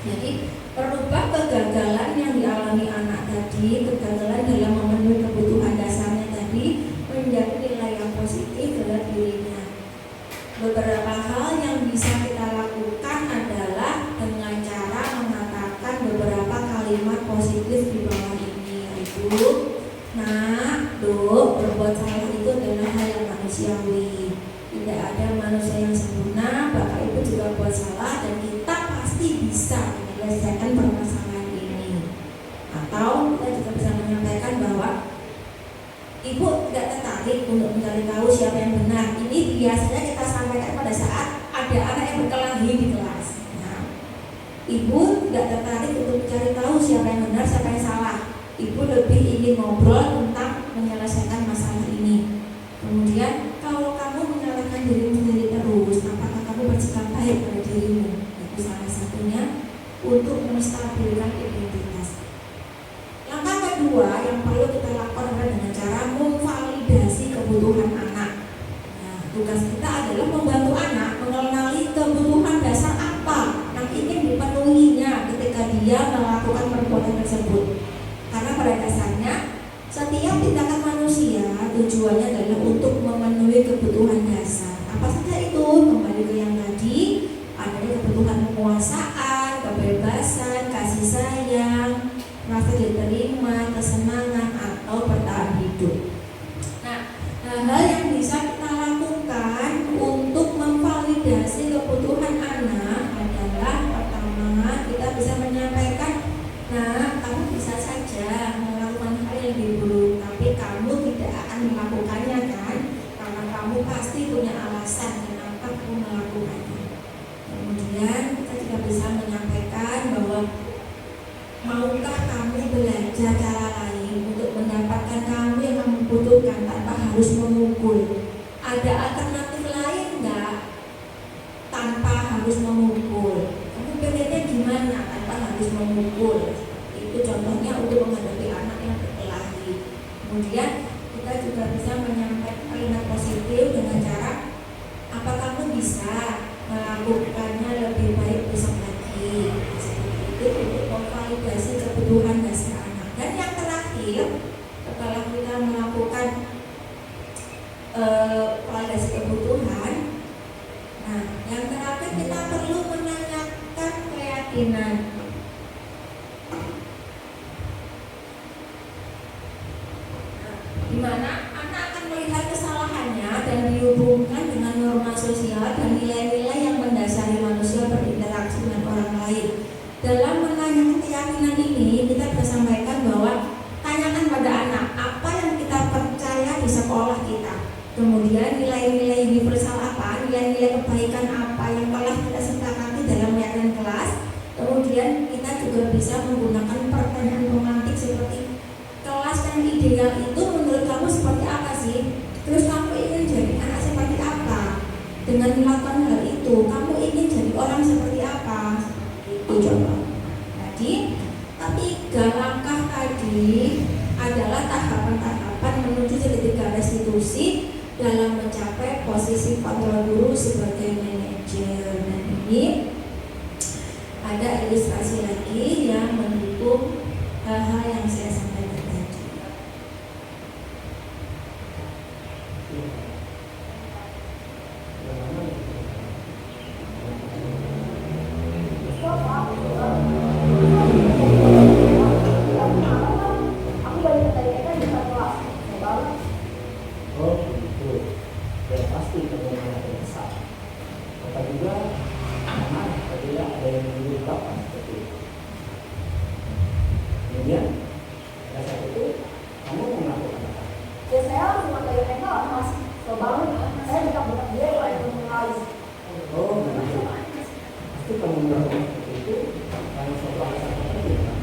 Jadi merubah kegagalan yang dialami anak tadi, kegagalan dalam memenuhi kebutuhan dasarnya tadi, menjadi nilai yang positif dari dirinya. Beberapa hal yang bisa kita lakukan adalah dengan cara mengatakan beberapa kalimat positif di bawah ini, yaitu nak, duk, berbuat salah itu adalah hal yang manusiawi. Tidak ada manusia yang sempurna, Bapak Ibu juga buat salah dan kita pasti bisa menyelesaikan permasalahan ini. Atau kita juga bisa menyampaikan bahwa Ibu tidak tertarik untuk mencari tahu siapa yang benar. Ini biasanya kita sampaikan pada saat ada anak yang berkelahi di kelas. Nah, Ibu tidak tertarik untuk mencari tahu siapa yang benar, siapa yang salah. Ibu lebih ingin ngobrol tentang menyelesaikan masalah ini. Kemudian kalau kamu menyalahkan dirimu sendiri terus, apakah kamu bersikap baik pada dirimu? Itu salah satunya untuk menstabilkan identitas. Langkah kedua yang perlu kita lakukan adalah dengan cara memvalidasi kebutuhan anak. Nah, tugas kita adalah membantu anak mengenali kebutuhan dasar apa yang ingin dipenuhinya ketika dia melakukan perbuatan tersebut. Karena pada dasarnya setiap tindakan manusia tujuannya adalah untuk memenuhi kebutuhan dasar. Apa saja itu? Kembali ke yang tadi, adanya kebutuhan kekuasaan, kebebasan, kasih sayang, merasa diterima, kesenangan, atau bertahan hidup. Nah, hal yang bisa kita lakukan untuk memvalidasi kebutuhan anak adalah pertama, kita bisa menyampaikan, nah, kamu bisa saja melakukan hal yang buruk, tapi kamu tidak akan melakukannya kan? Karena kamu pasti punya alasan kenapa kamu melakukannya. Kemudian kita juga bisa menyampaikan bahwa maukah kamu belajar cara lain untuk mendapatkan kamu yang kamu butuhkan tanpa harus memukul? Ada alternatif lain enggak tanpa harus memukul? Kamu pengennya gimana tanpa harus memukul? Itu contohnya untuk menghadapi anak yang berkelahi. Kemudian kita juga bisa menyampaikan kalimat positif dengan cara, apa kamu bisa melakukannya lebih baik besok lagi? Itu untuk memvalidasi kebutuhan dasar anak. Dan yang terakhir, setelah kita melakukan validasi kebutuhan, nah yang terakhir kita perlu menanyakan keyakinan. Di mana anak akan melihat kesalahannya dan dihubungkan dengan norma sosial dan nilai-nilai yang mendasari manusia berinteraksi dengan orang lain. Dalam menanyakan keyakinan ini, kita bisa sampaikan bahwa tanyakan pada anak apa yang kita percaya di sekolah kita. Kemudian nilai-nilai universal apa, nilai-nilai kebaikan apa yang telah kita sepakati dalam meyakinkan kelas. Kemudian kita juga bisa menggunakan pertanyaan romantik seperti kelas yang ideal itu menurut kamu seperti apa sih? Terus kamu ingin jadi anak seperti apa? Dengan melakukan hal itu, kamu ingin jadi orang seperti apa? Itu contoh. Jadi, ketiga langkah tadi adalah tahapan-tahapan menuju segitiga restitusi dalam mencapai posisi kontrol guru sebagai manajer. Dan ini ada ilustrasi lagi yang mendukung hal-hal yang saya sampaikan tadi. Aku balik ke TK di kelas. Baru Oh begitu. Ya pasti kebenaran yang besar. Maka juga karena apabila ada yang diungkapkan seperti itu. Kemudian pada saat itu kamu mau melakukan apa? ya saya langsung pakai TK mas. Baru saya buka dia yang mengalis. Oh begitu. Pasti kamu melakukan seperti itu karena suatu alasan tertentu.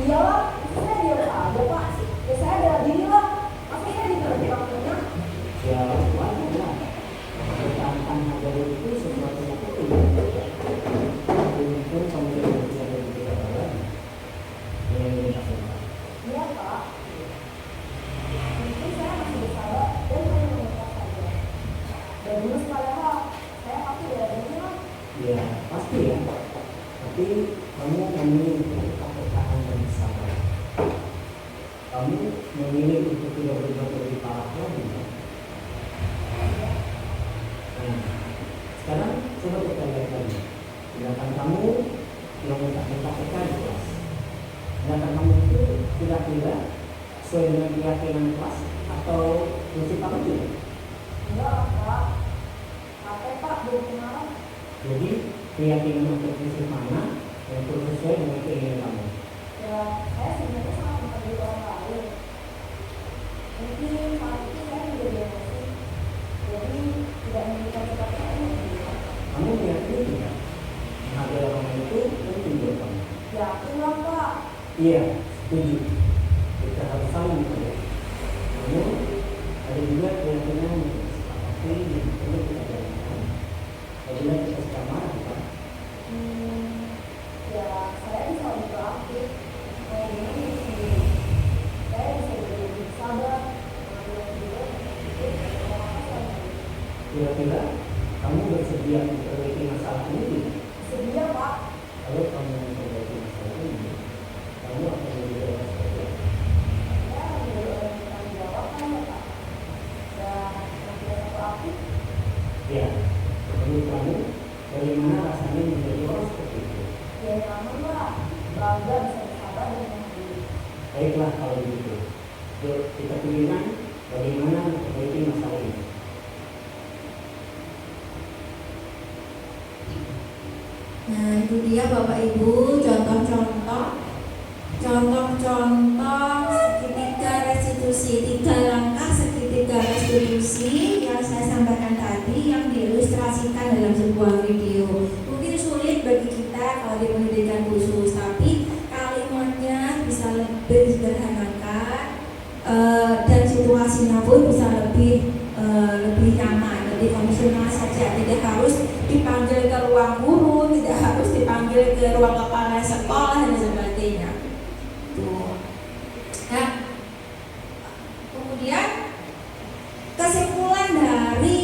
Iyalah, saya biasa aja pak. Ya saya bela diri lah. Pasti saya diterima. Ya wajar lah. Pertahankan harga itu sesuatu yang penting. Mungkin kamu tidak bisa berbicara lagi. Ini masalah. Iya pak. Mungkin saya masih bersalah dan hanya mengucap saja. Dan dulu padahal saya pasti bela diri lah. Ya pasti ya. Tapi kamu memilih kepekaan dan sabar. Kamu memilih untuk tidak berbuat lebih parah lagi. Nah, sekarang coba kita lihat lagi. Tindakan kamu yang minta-minta PK di kelas. Tindakan kamu itu kira-kira sesuai dengan keyakinan kelas atau prinsip apa juga? Enggak pak. Capek pak, belum kenal. Jadi keyakinan untuk prinsip mana yang perlu sesuai dengan keinginan kamu? Ya, saya sebenarnya sangat menghargai orang lain. Mungkin saat itu saya menjadi emosi. Jadi tidak memberikan sesuatu. Kamu meyakini tidak? Menghargai orang lain itu penting buat kamu. Yakin lah pak. Iya, setuju. Kita harus saling menghargai. Namun ada juga keyakinan yang disepakati yang perlu kita jalankan. Apabila kita sedang marah, kan? Ya, saya bisa lebih proaktif. Saya ini sendiri. Saya bisa lebih sabar. Kira-kira kamu bersedia memperbaiki masalah ini tidak? Sedia pak. Kalau kamu memperbaiki masalah ini, kamu akan menjadi orang seperti apa? Saya menjadi orang yang bertanggung jawab kan ya pak. Dan yang tidak proaktif. Ya, menurut kamu bagaimana rasanya menjadi orang seperti itu? Ya nyaman lah. Bangga bisa bersabar dan mandiri. Baiklah kalau begitu. Yuk kita pilihkan bagaimana memperbaiki masalah ini. Nah, itu dia Bapak Ibu contoh-contoh segitiga restitusi, 3 langkah segitiga restitusi yang saya sampaikan tadi yang diilustrasikan dalam sebuah video. Mungkin sulit bagi kita kalau di pendidikan khusus, tapi kalimatnya bisa lebih sederhanakan dan situasinya pun bisa lebih nyaman, lebih fungsional saja. Tidak harus dipanggil ke ruang guru, tidak harus dipanggil ke ruang kepala sekolah dan sebagainya. Tuh. Nah, kemudian kesimpulan dari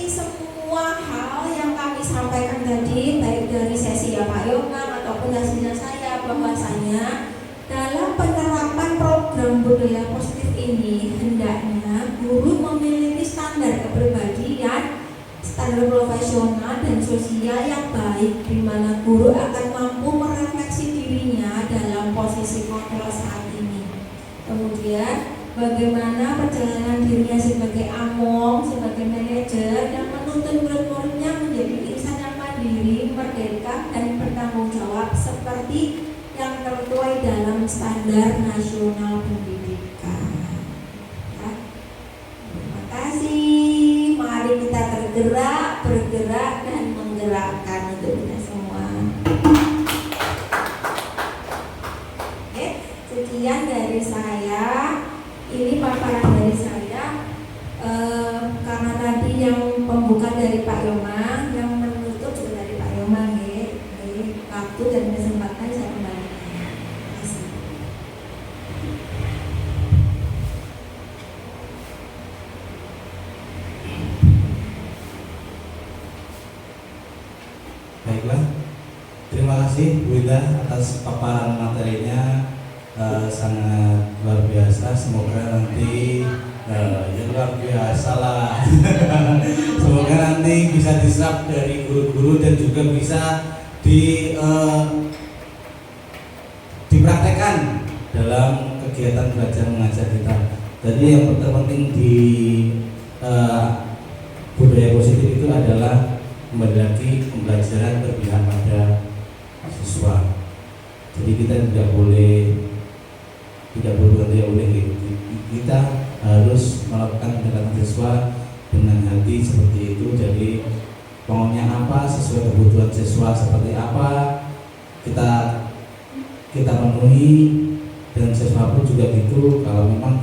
semua hal yang kami sampaikan tadi, baik dari sesi Pak Yoga ataupun hasilnya saya, bahwasanya dalam penerapan program budaya positif ini hendaknya guru memiliki standar kepribadian, standar profesional dan sosial yang baik, di mana guru akan mampu Kemudian bagaimana perjalanan dirinya sebagai among, sebagai manajer yang menuntun murid-muridnya menjadi insan yang mandiri, merdeka, dan bertanggung jawab seperti yang tertuai dalam standar nasional pendidikan. Ya. Terima kasih. Mari kita bergerak, dan menggerakkan untuk kita semua. Oke, sekian dari saya. Ini paparan dari saya. Karena tadi yang pembuka dari Pak Yoma, yang menutup juga dari Pak Yoma, waktu dan kesempatan saya kembalikan. Terima kasih. Baiklah, terima kasih Bu Ida atas paparan materinya, sangat luar biasa. Semoga nanti ya luar biasa lah. Semoga nanti bisa diserap dari guru-guru dan juga bisa dipraktekkan dalam kegiatan belajar mengajar kita. Jadi yang terpenting di budaya positif itu adalah kembali lagi pembelajaran berpihak pada siswa. Jadi kita tidak boleh kita harus melakukan pendekatan siswa dengan hati seperti itu. Jadi maunya apa, sesuai kebutuhan siswa seperti apa kita penuhi, dan siswa pun juga gitu. Kalau memang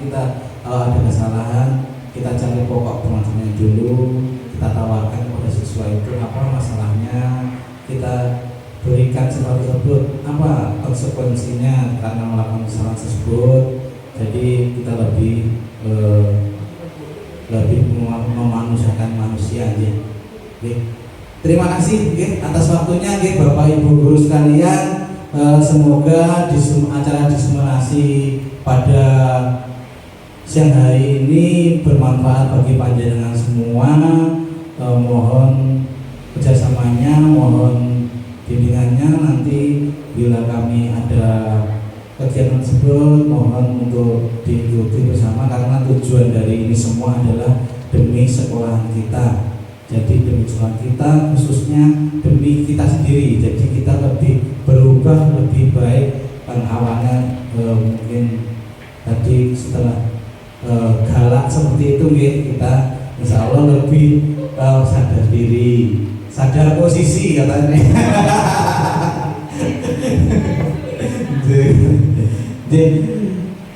kalau ada kesalahan, kita cari pokok permasalahannya dulu, kita tawarkan kepada siswa itu apa masalahnya, kita berikan siswa tersebut apa konsekuensinya karena melakukan kesalahan tersebut. Jadi kita lebih memanusiakan manusia ya. Terima kasih atas waktunya Bapak Ibu guru sekalian. Semoga acara diseminasi pada siang hari ini bermanfaat bagi panjenengan semua. Mohon kerjasamanya, mohon bimbingannya nanti bila kami ada kegiatan tersebut, mohon untuk diikuti bersama karena tujuan dari ini semua adalah demi sekolahan kita. Jadi demi sekolah kita, khususnya demi kita sendiri. Jadi kita lebih berubah, lebih baik. Kan awalnya mungkin tadi setelah galak seperti itu kita insya Allah lebih sadar diri, sadar posisi katanya.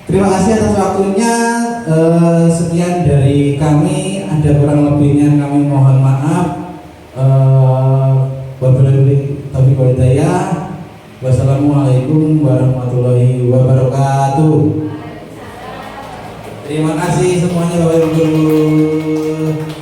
Terima kasih atas waktunya. Sekian dari kami. Ada kurang lebihnya kami mohon maaf. Wabillahi taufiq wal hidayah. Wassalamualaikum warahmatullahi wabarakatuh. Terima kasih semuanya Bapak Ibu.